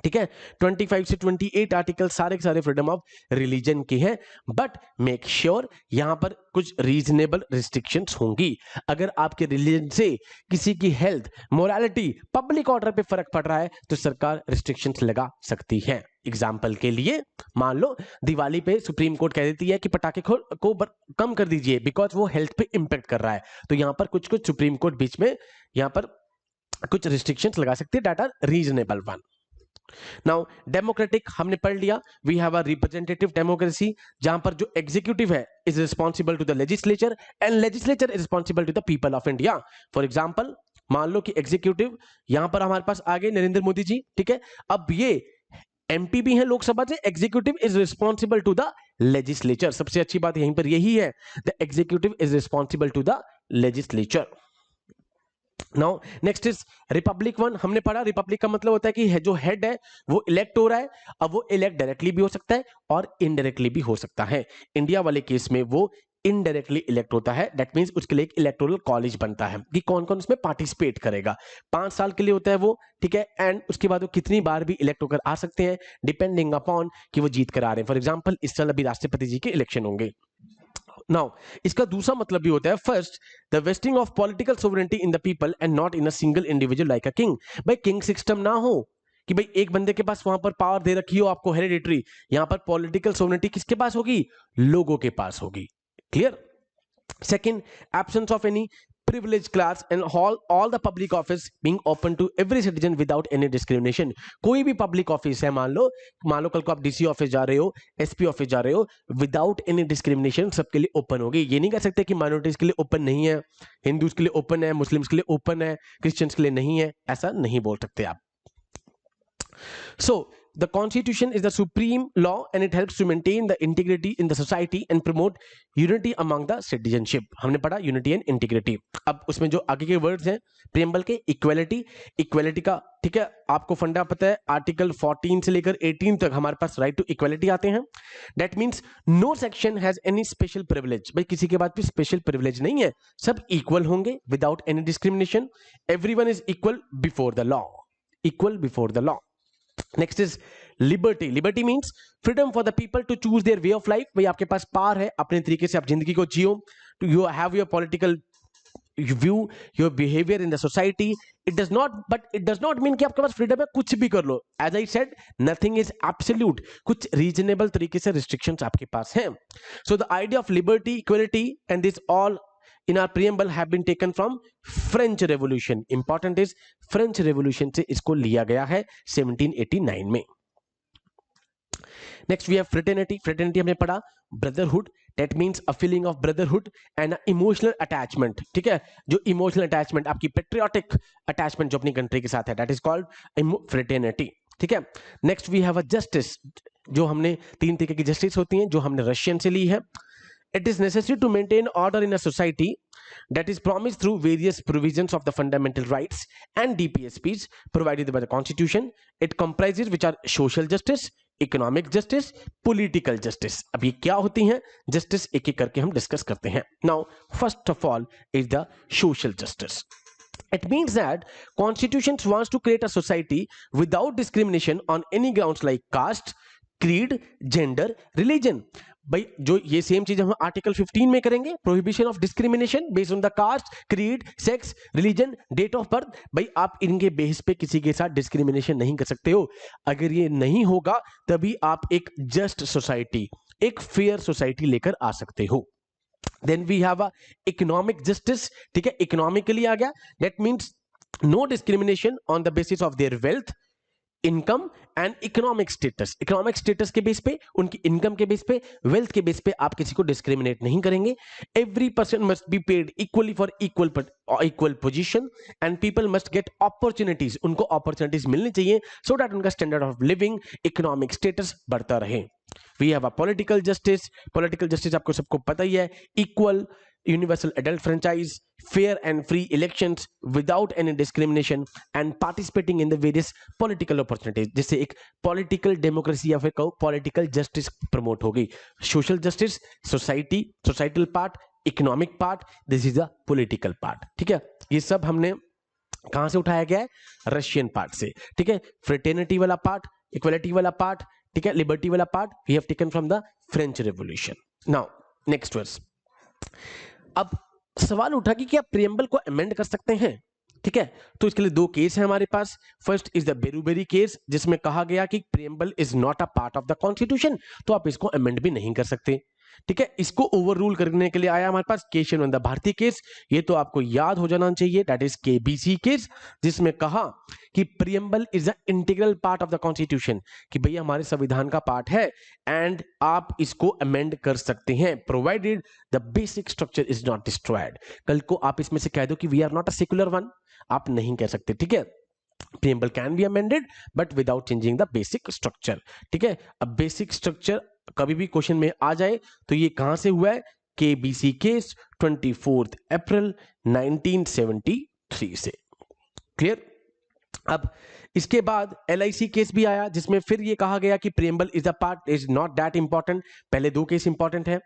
ठीक है। 25 से 28 आर्टिकल सारे के सारे फ्रीडम ऑफ रिलीजन के हैं, बट मेक श्योर यहां पर कुछ रीजनेबल रिस्ट्रिक्शंस होंगी। अगर आपके रिलीजन से किसी की हेल्थ, मोरालिटी, पब्लिक ऑर्डर पे फर्क पड़ रहा है तो सरकार रिस्ट्रिक्शंस लगा सकती है। एग्जाम्पल के लिए मान लो दिवाली पे सुप्रीम कोर्ट कह देती है कि पटाखे को कम कर दीजिए बिकॉज वो हेल्थ पे इंपैक्ट कर रहा है, तो यहां पर कुछ कुछ सुप्रीम कोर्ट बीच में यहां पर कुछ रिस्ट्रिक्शंस लगा सकती है, that are reasonable one. Now democratic हमने पढ़ लिया, we have a representative democracy जहां पर जो एग्जीक्यूटिव है is responsible to the legislature and legislature is responsible to the people of India. For example मान लो कि एग्जीक्यूटिव यहां पर हमारे पास आ गए नरेंद्र मोदी जी, ठीक है, अब ये एमपी भी है लोकसभा से, executive is responsible to the legislature. सबसे अच्छी बात यहीं पर यही है, the executive is responsible to the legislature. Now next is republic one, हमने पढ़ा रिपब्लिक का मतलब होता है कि जो हेड है वो इलेक्ट हो रहा है। अब वो इलेक्ट डायरेक्टली भी हो सकता है और इनडायरेक्टली भी हो सकता है। इंडिया वाले केस में वो इनडायरेक्टली इलेक्ट होता है, दैट मींस उसके लिए एक इलेक्टोरल कॉलेज बनता है कि कौन कौन उसमें पार्टिसिपेट करेगा। 5 साल के लिए होता है वो, ठीक है, एंड उसके बाद वो कितनी बार भी इलेक्ट होकर आ सकते हैं डिपेंडिंग अपॉन कि वो जीत कर आ रहे हैं। फॉर एग्जाम्पल इस साल अभी राष्ट्रपति जी के इलेक्शन होंगे। नाउ इसका दूसरा मतलब भी होता है, first the wasting of political sovereignty in the people and not in a single individual like a king. भाई किंग सिस्टम ना हो कि भाई एक बंदे के पास वहां पर पावर दे रखी हो आपको हेरिडिटरी, यहां पर पॉलिटिकल सोवरेनिटी किसके पास होगी, लोगों के पास होगी। Clear? Second, absence of any privileged class and all the public office being open to every citizen without any discrimination. कोई भी पब्लिक ऑफिस है, मान लो कल को आप डीसी ऑफिस जा रहे हो, एसपी ऑफिस जा रहे हो, विदाउट एनी डिस्क्रिमिनेशन सबके लिए ओपन होगी। ये नहीं कह सकते कि माइनॉरिटीज के लिए ओपन नहीं है, हिंदूज के लिए ओपन है, मुस्लिम्स के लिए ओपन है, क्रिश्चियंस के लिए नहीं है, ऐसा नहीं बोल सकते आप। So the constitution is the supreme law and it helps to maintain the integrity in the society and promote unity among the citizenship. हमने पढ़ा unity and integrity। अब उसमें जो आगे के वर्ड्स हैं प्रियम्बल के, इक्वेलिटी का, ठीक है, आपको फंडा पता है, आर्टिकल 14 से लेकर 18 तक हमारे पास राइट टू इक्वेलिटी आते हैं। That means no section has any special privilege, भाई किसी के पास भी स्पेशल प्रिविलेज नहीं है, सब इक्वल होंगे without any discrimination. Everyone is equal before the law, equal before the law. Next is liberty. Liberty means freedom for the people to choose their way of life, भाई आपके पास power है अपने तरीके से आप जिंदगी को जियो, you have your political view, your behaviour in the society. It does not mean कि आपके पास फ्रीडम है कुछ भी कर लो। As I said, nothing is absolute, कुछ रीजनेबल तरीके से रिस्ट्रिक्शंस आपके पास हैं। So the idea of liberty, equality and this all in our preamble have been taken from French Revolution. Important is French Revolution से इसको लिया गया है 1789 में। Next we have fraternity. Fraternity हमने पढ़ा, brotherhood, that means a feeling of brotherhood and emotional attachment, ठीक है, जो emotional attachment आपकी patriotic attachment जो अपनी country के साथ है, that is called fraternity, ठीक है। Next we have a justice, जो हमने 3 तरीके की justice होती हैं, जो हमने रशियन से ली है। It is necessary to maintain order in a society that is promised through various provisions of the fundamental rights and DPSPs provided by the Constitution. It comprises which are social justice, economic justice, political justice. अब ये क्या होती हैं justice, एक एक करके हम discuss करते हैं। Now, first of all is the social justice. It means that Constitution wants to create a society without discrimination on any grounds like caste, creed, gender, religion. भाई जो ये सेम चीज हम आर्टिकल 15 में करेंगे, prohibition of discrimination based on the caste, creed, sex, religion, date of birth. भाई आप इनके बेस पे किसी के साथ डिस्क्रिमिनेशन नहीं कर सकते हो। अगर ये नहीं होगा तभी आप एक जस्ट सोसाइटी, एक फेयर सोसाइटी लेकर आ सकते हो। Then we have a economic justice, ठीक है, इकोनॉमिकली आ गया, that means no discrimination on the basis of their wealth, income and economic status. Economic status के बेस पे, उनकी इनकम के बेस पे, वेल्थ के बेस पे आप किसी को डिस्क्रिमिनेट नहीं करेंगे। Every person must be paid equally for equal position and people must get opportunities, उनको अपॉर्चुनिटीज मिलनी चाहिए सो दैट उनका standard of living, economic status बढ़ता रहे। We have a political justice. Political justice आपको सबको पता ही है, equal universal adult franchise, fair and free elections without any discrimination and participating in the various political opportunities, जिससे एक political democracy या फिर कहो political justice promote होगी। social justice, societal part, economic part, this is the political part, ठीक है। ये सब हमने कहां से उठाया गया है? रशियन पार्ट से, ठीक है। फ्रेटर्निटी वाला पार्ट, इक्वलिटी वाला पार्ट, ठीक है, लिबर्टी वाला part we have taken from the French revolution. Now next verse. अब सवाल उठा कि क्या प्रियम्बल को अमेंड कर सकते हैं, ठीक है। तो इसके लिए 2 केस है हमारे पास। फर्स्ट इज द बेरूबेरी केस, जिसमें कहा गया कि preamble is not a part of the constitution, तो आप इसको अमेंड भी नहीं कर सकते, ठीक है। इसको ओवर रूल करने के लिए आया हमारे पास केशवनंद भारती केस, ये तो आपको याद हो जाना चाहिए, दैट इज केबीसी केस, जिसमें कहा कि preamble is a integral part of the constitution, कि भैया हमारे संविधान का पार्ट है एंड आप इसको अमेंड कर सकते हैं provided the basic structure is not destroyed. कल को आप इसमें से कह दो कि we are not a secular one, आप नहीं कह सकते, ठीक है। Preamble can be amended but without changing the basic structure, ठीक है। अब बेसिक स्ट्रक्चर कभी भी क्वेश्चन में आ जाए तो ये कहां से हुआ है? केबीसी केस 24 अप्रैल 1973 से, क्लियर। अब इसके बाद एलआईसी केस भी आया, जिसमें फिर ये कहा गया कि preamble is a part, is not that important. पहले 2 केस इंपॉर्टेंट है।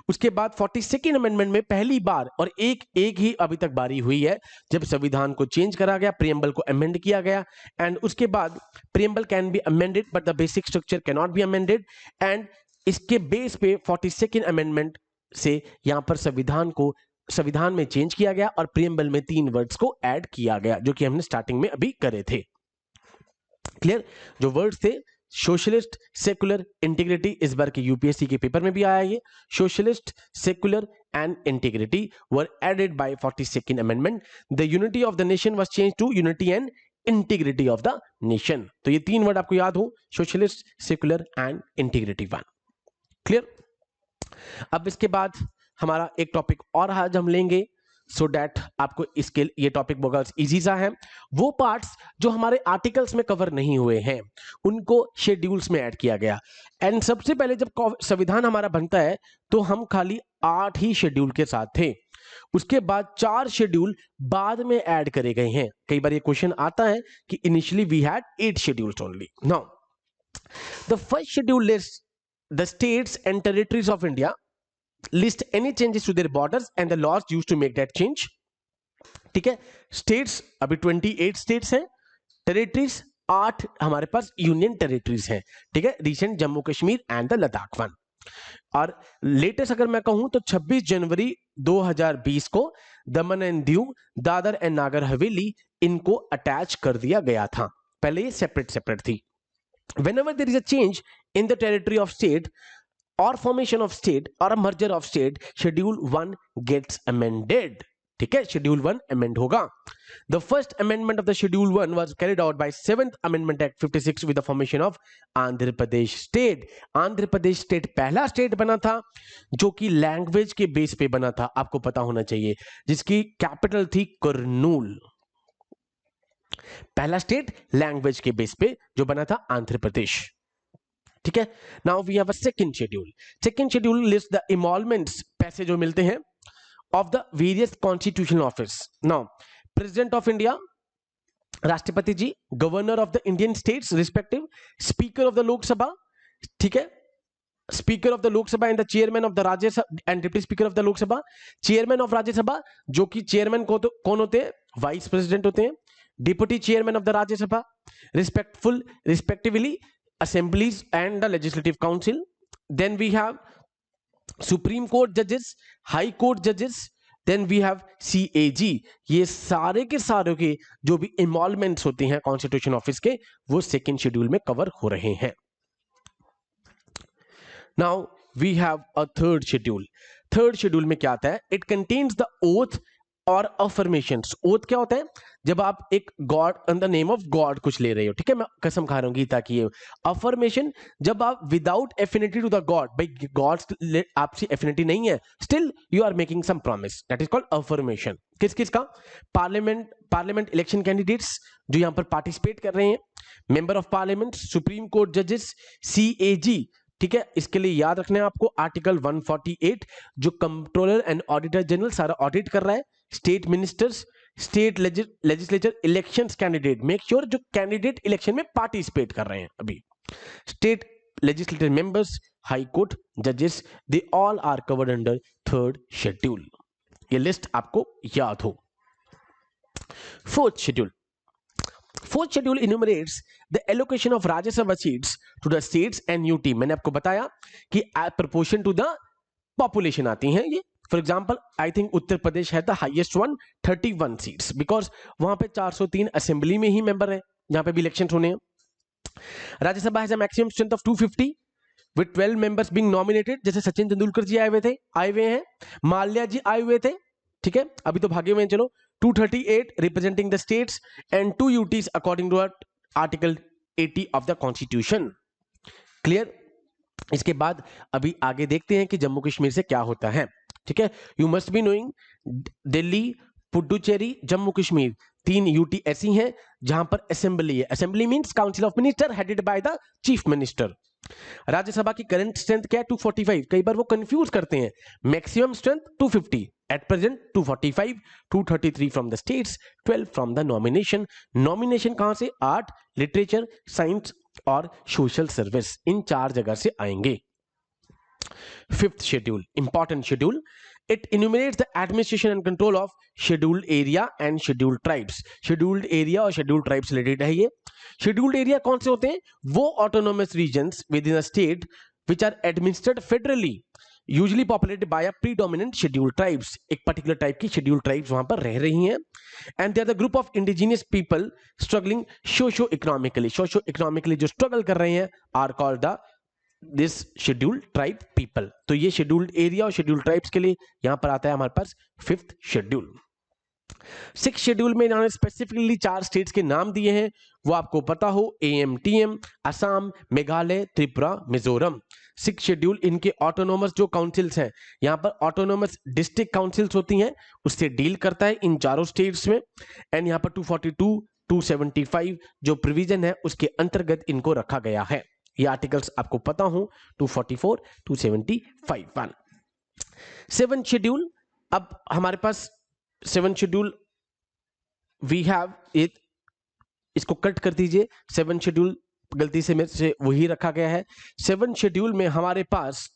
उसके बाद 42nd अमेंडमेंट में पहली बार, और एक ही अभी तक बारी हुई है, जब संविधान को चेंज करा गया, प्रियम्बल को अमेंड किया गया। एंड उसके बाद preamble can be amended but the basic structure can not be amended. And इसके बेस पे 42nd अमेंडमेंट से यहां पर संविधान में चेंज किया गया और प्रियम्बल में 3 वर्ड्स को ऐड किया गया, जो कि हमने स्टार्टिंग में अभी करे थे, क्लियर। जो वर्ड्स थे सोशलिस्ट, सेकुलर, इंटीग्रिटी, इस बार के यूपीएससी के पेपर में भी आया ये, socialist, secular, and integrity were added by 42nd amendment. The unity of the nation was changed to unity and integrity of the nation. तो ये तीन वर्ड आपको याद हो, socialist, secular and integrity one. Clear? अब इसके बाद हमारा एक टॉपिक और आज हम लेंगे, सो दैट आपको इसके ये टॉपिक बहुत इजी सा है. वो पार्ट्स जो हमारे आर्टिकल्स में कवर नहीं हुए हैं उनको शेड्यूल्स में ऐड किया गया. एंड सबसे पहले जब संविधान हमारा बनता है तो हम खाली 8 ही शेड्यूल के साथ थे. उसके बाद 4 शेड्यूल बाद में ऐड करे गए हैं. कई बार ये क्वेश्चन आता है कि initially we had 8 schedules only. Now the first schedule list the states and territories of India, list any changes to their borders and the laws used to make that change. ठीक है, states अभी 28 states हैं, territories 8 हमारे पास union territories हैं. ठीक है, recent Jammu Kashmir and the Ladakh one. और latest अगर मैं कहूं तो 26 जनवरी 2020 को दमन एंड दीव, दादर एंड नागर हवेली इनको अटैच कर दिया गया था. पहले ये सेपरेट थी. Whenever there is a change in the territory of state or formation of state or a merger of state, schedule 1 gets amended. ठीक है, schedule 1 amend होगा. The first amendment of the schedule 1 was carried out by 7th amendment act 56 with the formation of Andhra Pradesh state. Andhra Pradesh state पहला state बना था जो कि language के base पे बना था, आपको पता होना चाहिए, जिसकी कैपिटल थी कुर्नूल. पहला स्टेट लैंग्वेज के बेस पे जो बना था आंध्र प्रदेश. ठीक है, now we have a second schedule. Second schedule list the emoluments, पैसे जो मिलते हैं, of the various constitutional office. Now president of India, राष्ट्रपति जी, governor of the Indian states respective, speaker of the Lok Sabha, ठीक है, speaker of the Lok Sabha and the chairman of the Rajya Sabha and deputy speaker of the Lok Sabha, chairman of Rajya Sabha, जो कि chairman को तो कौन होते हैं, वाइस प्रेसिडेंट होते हैं, deputy chairman of the Rajya Sabha, respectively assemblies and the legislative council. Then we have supreme court judges, high court judges, then we have CAG. ये सारे के सारे के जो भी इमॉल्वमेंट्स होते हैं कॉन्स्टिट्यूशन ऑफिस के, वो सेकेंड शेड्यूल में कवर हो रहे हैं. Now we have a third schedule. Third schedule में क्या आता है? It contains the oath और अफर्मेशंस. ओथ क्या होता है? जब आप एक God in the name of God कुछ ले रहे हो. ठीक है, मैं कसम खा रहा हूं गीता की. अफर्मेशन जब आप without affinity to the god, भाई गॉड आपसी एफिनिटी नहीं है, still you are making some promise, that is called affirmation. किस किस का? पार्लियामेंट इलेक्शन कैंडिडेट्स जो यहां पर पार्टिसिपेट कर रहे हैं, member of parliament, supreme court जजेस, CAG. ठीक है, इसके लिए याद रखना है आपको आर्टिकल 148 जो कंट्रोलर एंड ऑडिटर जनरल सारा ऑडिट कर रहा है. State ministers, state legislature elections candidate, make sure जो कैंडिडेट इलेक्शन में पार्टिसिपेट कर रहे हैं अभी, state legislative members, high court जजेस, they all are covered under third schedule. ये लिस्ट आपको याद हो. Fourth schedule enumerates the allocation of Rajya Sabha seats to the states and UT. मैंने आपको बताया कि proportion to the population आती हैं ये. For example I think Uttar Pradesh है the highest one, 31 seats, because वहां पे 403 असेंबली में ही मेंबर है जहां पे भी इलेक्शन होने हैं. Rajya Sabha has a maximum strength of 250 with 12 members being nominated. जैसे सचिन तेंदुलकर जी आए हुए हैं, माल्या जी आए हुए थे. ठीक है, अभी तो भागे हुए हैं. चलो, 238 representing the states and 2 UTs according to article 80 of the constitution. Clear? इसके बाद अभी आगे देखते हैं कि जम्मू कश्मीर से क्या होता है. ठीक है, you must be knowing Delhi, Puducherry, Jammu Kashmir 3 UT ऐसी हैं जहां पर असेंबली है. Assembly means council of minister headed by the chief minister. Rajya Sabha की करंट स्ट्रेंथ क्या है? 245. कई बार वो कंफ्यूज करते हैं. Maximum strength 250, at present 245, 233 from the states, 12 from the nomination. Nomination कहां से? आर्ट, लिटरेचर, साइंस और सोशल सर्विस, इन 4 जगह से आएंगे. Fifth schedule, important schedule. It enumerates the administration and control of scheduled area and scheduled tribes. Scheduled area और scheduled tribes related है ये. Scheduled area कौन से होते हैं? वो autonomous regions within a state which are administered federally, usually populated by a predominant scheduled tribes. एक particular type की scheduled tribes वहां पर रह रही हैं. And they are the group of indigenous people struggling socio-economically. Socio-economically जो struggle कर रहे हैं are called the this scheduled tribe people. तो ये शेड्यूल्ड एरिया और शेड्यूल्ड ट्राइब्स के लिए यहां पर आता है हमारे पास 5th शेड्यूल। 6 शेड्यूल में इन्होंने स्पेसिफिकली 4 स्टेट्स के नाम दिए हैं, वो आपको पता हो, AMTM, असम, मेघालय, त्रिपुरा, मिजोरम। 6 शेड्यूल इनके ऑटोनोमस जो काउंसिल्स हैं, यहां पर ऑटोनोमस डिस्ट्रिक्ट काउंसिल्स होती हैं, उससे डील करता है इन चारों स्टेट्स में। एंड यहां पर 242 275 जो प्रोविजन है उसके अंतर्गत इनको रखा गया है। ये आर्टिकल्स आपको पता हो, 244 275। 7 शेड्यूल, अब हमारे पास 7 शेड्यूल वी हैव इट, इसको कट कर दीजिए। 7 शेड्यूल गलती से मेरे से वही रखा गया है। 7 शेड्यूल में हमारे पास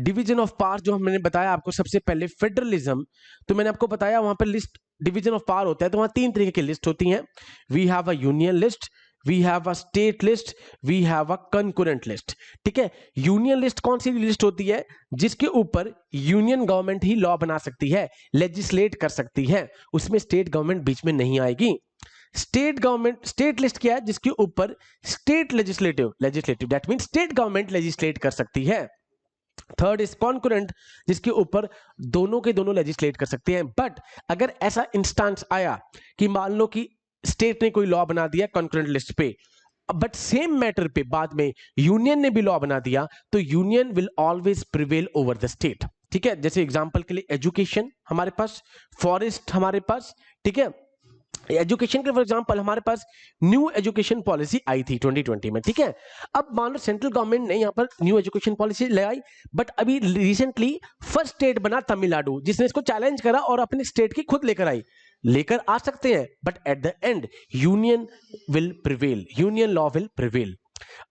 डिवीजन ऑफ पावर जो मैंने बताया आपको सबसे पहले, फेडरलिज्म, तो मैंने आपको बताया वहां पर लिस्ट डिवीजन ऑफ पावर होता है तो वहां 3 तरीके की लिस्ट होती हैं। We have a union list, we have a state list, we have a concurrent list. ठीक है, यूनियन लिस्ट कौन सी लिस्ट होती है? जिसके ऊपर यूनियन गवर्नमेंट ही लॉ बना सकती है, लेजिस्लेट कर सकती है, उसमें स्टेट गवर्नमेंट बीच में नहीं आएगी। स्टेट गवर्नमेंट, स्टेट लिस्ट क्या है? जिसके ऊपर state legislative that means state government legislate कर सकती है। थर्ड इज कॉन्करेंट, जिसके ऊपर दोनों के दोनों लेजिस्लेट कर सकते हैं। बट अगर ऐसा इंस्टेंस आया कि मान लो कि स्टेट ने कोई लॉ बना दिया कॉन्करेंट लिस्ट पे, बट सेम मैटर पे बाद में यूनियन ने भी लॉ बना दिया, तो union will always prevail over the state. ठीक है, जैसे एग्जांपल के लिए एजुकेशन हमारे पास, फॉरेस्ट हमारे पास, ठीक है, एजुकेशन के फॉर एग्जांपल हमारे पास न्यू एजुकेशन पॉलिसी आई थी 2020 में। ठीक है, अब मान लो सेंट्रल गवर्नमेंट ने यहां पर न्यू एजुकेशन पॉलिसी लगाई, बट अभी रिसेंटली फर्स्ट स्टेट बना तमिलनाडु, जिसने इसको चैलेंज करा और अपनी स्टेट की खुद लेकर आ सकते हैं, but at the end union will prevail, union law will prevail.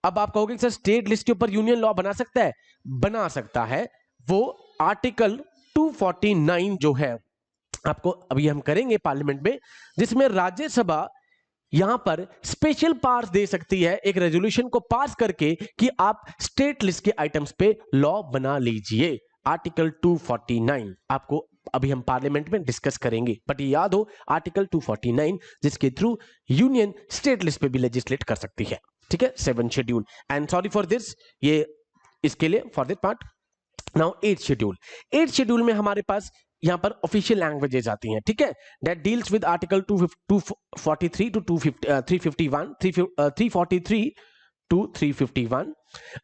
अब आप कहोगे सर स्टेट लिस्ट के ऊपर यूनियन लॉ बना सकता है? बना सकता है, वो आर्टिकल 249 जो है आपको अभी हम करेंगे पार्लियामेंट में, जिसमें राज्यसभा यहां पर स्पेशल पावर्स दे सकती है एक रेजोल्यूशन को पास करके कि आप स्टेट लिस्ट के आइटम्स पे लॉ बना लीजिए। आर्टिकल 249 आपको अभी हम पार्लियामेंट में डिस्कस करेंगे, बट ये याद हो आर्टिकल 249 जिसके थ्रू यूनियन स्टेट लिस्ट पे भी लेजिस्लेट कर सकती है। ठीक है, 7 schedule. And sorry for this, ये इसके लिए for this part. Now 8 schedule. 8 schedule में हमारे पास यहां पर ऑफिशियल लैंग्वेजेस आती हैं। ठीक है, that deals with article 243 to 351 343 to 351।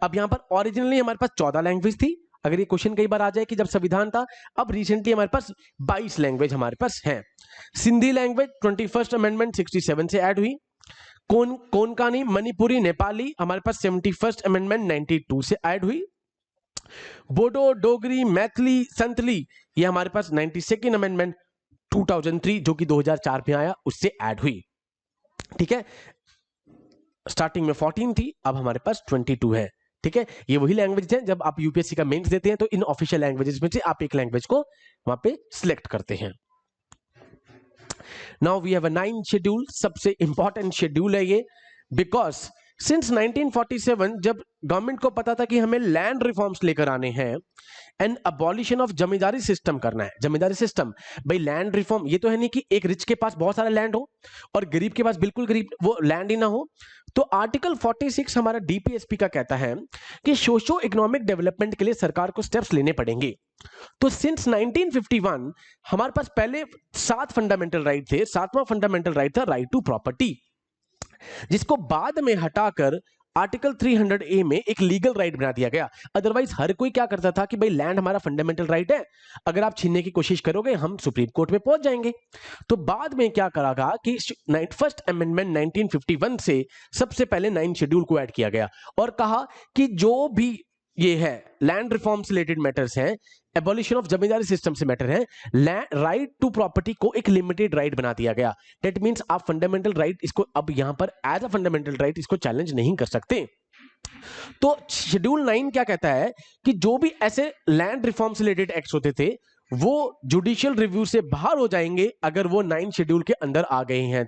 अब यहां पर ओरिजिनली हमारे पास 14 लैंग्वेज थी। अगर ये क्वेश्चन कई बार आ जाए कि जब संविधान था, अब रिसेंटली हमारे पास 22 लैंग्वेज हमारे पास हैं। सिंधी लैंग्वेज 21st अमेंडमेंट 67 से ऐड हुई। कोनकानी, मणिपुरी, नेपाली हमारे पास 71st अमेंडमेंट 92 से ऐड हुई। बोडो, डोगरी, मैथिली, संतली ये हमारे पास 92nd अमेंडमेंट 2003 जो कि 2004 में आया उससे ऐड हुई। ठीक है, स्टार्टिंग में 14 थी, अब हमारे पास 22 है। ठीक है, ये वही लैंग्वेज है जब आप यूपीएससी का मेंस देते हैं तो इन ऑफिशियल लैंग्वेजेस में से आप एक लैंग्वेज को वहां पे सिलेक्ट करते हैं। Now we have a 9 schedule, सबसे इंपॉर्टेंट शेड्यूल है ये, बिकॉज सिंस 1947 जब गवर्नमेंट को पता था कि हमें लैंड रिफॉर्म्स लेकर आने हैं and abolition of zamindari system करना है। जमींदारी सिस्टम, भाई लैंड रिफॉर्म ये तो है नहीं कि एक रिच के पास बहुत सारा लैंड हो और गरीब के पास बिल्कुल गरीब वो लैंड ही ना हो। तो आर्टिकल 46 हमारा डीपीएसपी का कहता है कि सोशो इकोनॉमिक डेवलपमेंट के लिए सरकार को स्टेप्स लेने पड़ेंगे। तो सिंस 1951 हमारे पास पहले 7 फंडामेंटल राइट थे। 7वां फंडामेंटल राइट था राइट टू प्रॉपर्टी, जिसको बाद में हटाकर आर्टिकल 300A में एक लीगल राइट बना दिया गया। अदरवाइज हर कोई क्या करता था कि भाई लैंड हमारा फंडामेंटल राइट है, अगर आप छीनने की कोशिश करोगे हम सुप्रीम कोर्ट में पहुंच जाएंगे। तो बाद में क्या करा गया कि फर्स्ट अमेंडमेंट 1951 से सबसे पहले 9 शेड्यूल को ऐड किया गया और कहा कि जो भी ये है लैंड रिफॉर्म से रिलेटेड मैटर्स हैं, एबॉलिशन ऑफ जमींदारी सिस्टम से मैटर है, राइट टू प्रॉपर्टी को एक लिमिटेड राइट बना दिया गया। दैट मींस आप फंडामेंटल राइट इसको अब यहां पर एज अ फंडामेंटल राइट इसको चैलेंज नहीं कर सकते। तो शेड्यूल 9 क्या कहता है कि जो भी ऐसे लैंड रिफॉर्म से रिलेटेड एक्ट्स होते थे वो जुडिशियल रिव्यू से बाहर हो जाएंगे अगर वो 9 शेड्यूल के अंदर आ गए हैं।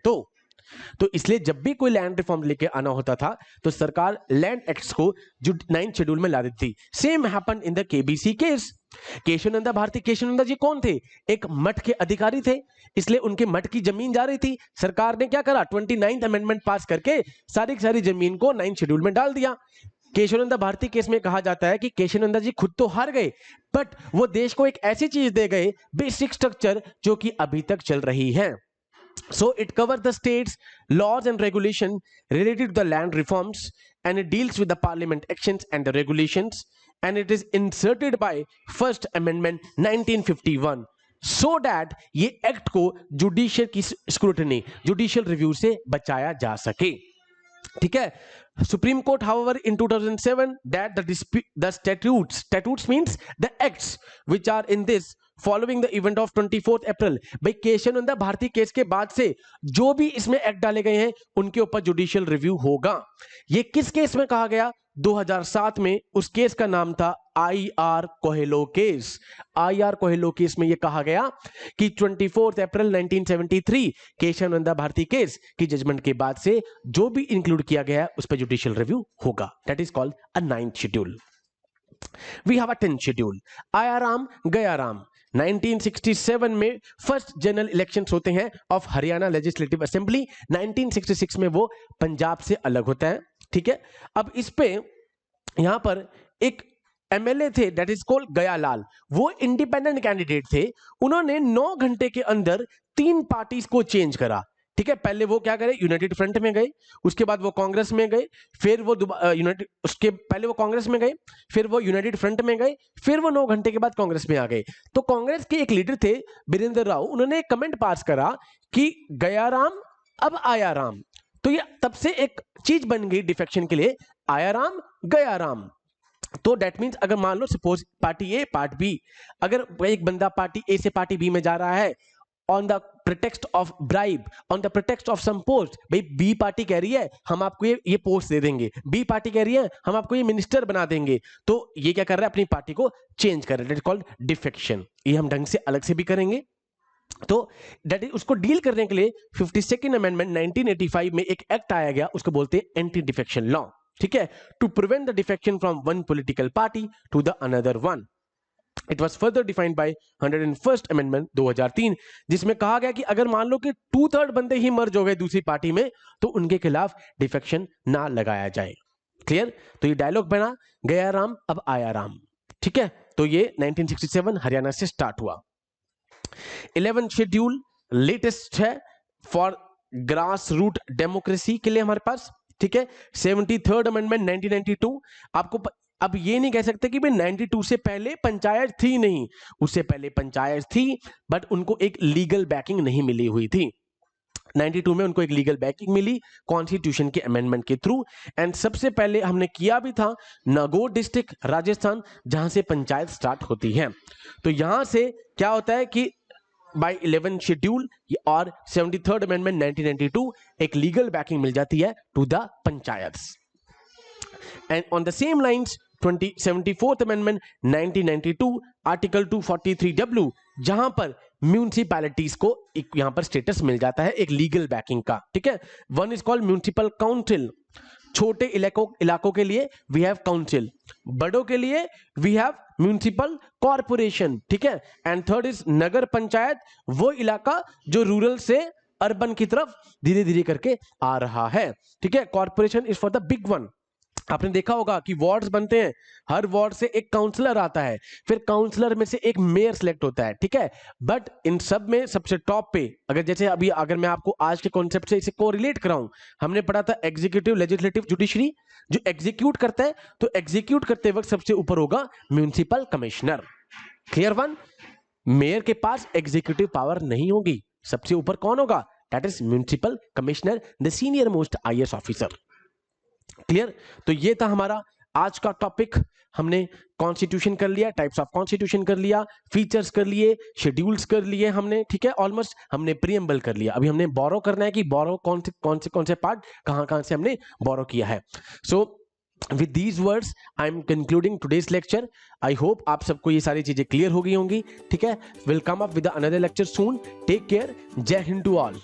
तो इसलिए जब भी कोई लैंड रिफॉर्म लेके आना होता था तो सरकार लैंड एक्ट्स को 9 शेड्यूल में ला देती थी। Same happened in the KBC case. Keshavananda Bharati, Keshavananda ji कौन थे? एक मठ के अधिकारी थे, इसलिए उनके मठ की जमीन जा रही थी। सरकार ने क्या करा, 29th अमेंडमेंट पास करके सारी की सारी जमीन को 9 शेड्यूल में डाल दिया। केशवानंद भारती केस में कहा जाता है कि केशवानंद जी खुद तो हार गए, बट वो देश को एक ऐसी चीज दे गए, बेसिक स्ट्रक्चर, जो कि अभी तक चल रही है. So it covers the states, laws and regulation related to the land reforms, and it deals with the parliament actions and the regulations, and it is inserted by First Amendment 1951, so that ये act को judicial की scrutiny, judicial review से बचाया जा सके. ठीक है. Supreme Court, however, in 2007, that the statutes means the acts which are in this following the event of 24 अप्रैल, भाई केशवानंद भारती केस के बाद से जो भी इसमें एक्ट डाले गए हैं उनके ऊपर जुडिशियल रिव्यू होगा. ये किस केस में कहा गया? 2007 में. उस केस का नाम था IR. Coelho case. IR. Coelho case में यह कहा गया कि 24 अप्रैल 1973 केशवानंद भारती केस की जजमेंट के बाद से जो भी इंक्लूड किया गया है उस पर जुडिशियल रिव्यू होगा. That is called a 9th schedule. We have a 10th schedule. आयाराम गयाराम. 1967 में फर्स्ट जनरल इलेक्शंस होते हैं ऑफ हरियाणा लेजिस्लेटिव असेंबली. 1966 में वो पंजाब से अलग होता है. ठीक है. अब इस पे यहां पर एक एमएलए थे, दैट इज कॉल्ड गयालाल. वो इंडिपेंडेंट कैंडिडेट थे. उन्होंने 9 घंटे के अंदर 3 पार्टीज को चेंज करा. ठीक है. पहले वो क्या करे, यूनाइटेड फ्रंट में गए, उसके बाद वो कांग्रेस में गए, फिर वो उसके पहले वो कांग्रेस में गए, फिर वो यूनाइटेड फ्रंट में गए, फिर वो 9 घंटे के बाद कांग्रेस में आ गए. तो कांग्रेस के एक लीडर थे बीरेंद्र राव, उन्होंने एक कमेंट पास करा कि गयाराम अब आयाराम. तो ये तब से एक चीज बन गई डिफेक्शन के लिए, आयाराम गयाराम. तो दैट मीन्स अगर मान लो सपोज पार्टी ए पार्ट बी, अगर एक बंदा पार्टी ए से पार्टी बी में जा रहा है on the pretext of bribe, on the pretext of some post, भाई बी पार्टी कह रही है हम आपको ये पोस्ट दे देंगे, बी पार्टी कह रही है हम आपको ये मिनिस्टर बना देंगे, तो ये क्या कर रहा है, अपनी पार्टी को चेंज कर रहा है. That is called defection. ये हम ढंग से अलग से भी करेंगे. तो दैट इज उसको डील करने के लिए 52nd अमेंडमेंट 1985 में एक एक्ट आया गया, उसको बोलते हैं एंटी डिफेक्शन लॉ. ठीक है. To prevent the defection from one political party to the another one. It was further defined by 101st Amendment 2003, जिसमें कहा गया कि अगर मान लो कि 2/3 बंदे ही मर्ज हो गए दूसरी पार्टी में तो उनके खिलाफ डिफेक्शन ना लगाया जाए. क्लियर. तो ये डायलॉग बना, गया राम अब आया राम. ठीक है. तो ये 1967 हरियाणा से स्टार्ट हुआ. 11th शेड्यूल लेटेस्ट है फॉर ग्रास रूट डेमोक्रेसी के लिए हमारे पास. ठीक है. 73rd amendment 1992. आपको अब ये नहीं कह सकते कि भाई 92 से पहले पंचायत थी, नहीं, उससे पहले पंचायत थी बट उनको एक लीगल बैकिंग नहीं मिली हुई थी. 92 में उनको एक लीगल बैकिंग मिली कॉन्स्टिट्यूशन के अमेंडमेंट के थ्रू. एंड सबसे पहले हमने किया भी था नागौर डिस्ट्रिक्ट राजस्थान, जहां से पंचायत स्टार्ट होती है. तो यहां से क्या होता है कि बाय 11th शेड्यूल और 73rd अमेंडमेंट 1992 एक लीगल बैकिंग मिल जाती है to the panchayats. And on the same lines 74th Amendment 1992 Article 243W, जहां पर म्यूनिसिपैलिटीज को एक यहां पर स्टेटस मिल जाता है एक लीगल बैकिंग का. ठीक है. One is called municipal council. छोटे इलाकों के लिए वी हैव काउंसिल, बड़ों के लिए वी हैव म्यूनिसिपल कॉर्पोरेशन. ठीक है. एंड थर्ड इज नगर पंचायत, वो इलाका जो रूरल से अर्बन की तरफ धीरे धीरे करके आ रहा है. ठीक है. Corporation is for the big one. आपने देखा होगा कि वार्ड्स बनते हैं, हर वार्ड से एक काउंसलर आता है, फिर काउंसलर में से एक मेयर सिलेक्ट होता है. ठीक है. बट इन सब में सबसे टॉप पे, अगर जैसे अभी अगर मैं आपको आज के कॉन्सेप्ट से इसे को रिलेट कराऊं, हमने पढ़ा था एग्जीक्यूटिव, लेजिस्लेटिव, जुडिशरी. जो एग्जीक्यूट करता है, तो एग्जीक्यूट करते वक्त सबसे ऊपर होगा municipal commissioner. Clear one. Mayor के पास एग्जीक्यूटिव पावर नहीं होगी, सबसे ऊपर कौन होगा? That is municipal commissioner, the senior most IAS officer. Clear. तो ये था हमारा आज का टॉपिक. हमने कॉन्स्टिट्यूशन कर लिया, टाइप्स ऑफ कॉन्स्टिट्यूशन कर लिया, फीचर्स कर लिए, शेड्यूल्स कर लिए हमने. ठीक है. ऑलमोस्ट हमने प्रीएम्बल कर लिया. अभी हमने बोरो करना है कि बोरो कौन से पार्ट कहां से हमने बोरो किया है. So with these words I am concluding today's lecture. I hope आप सबको ये सारी चीजें क्लियर हो गई होंगी. ठीक है. Will come up with another lecture soon. Take care. Jai Hind to all.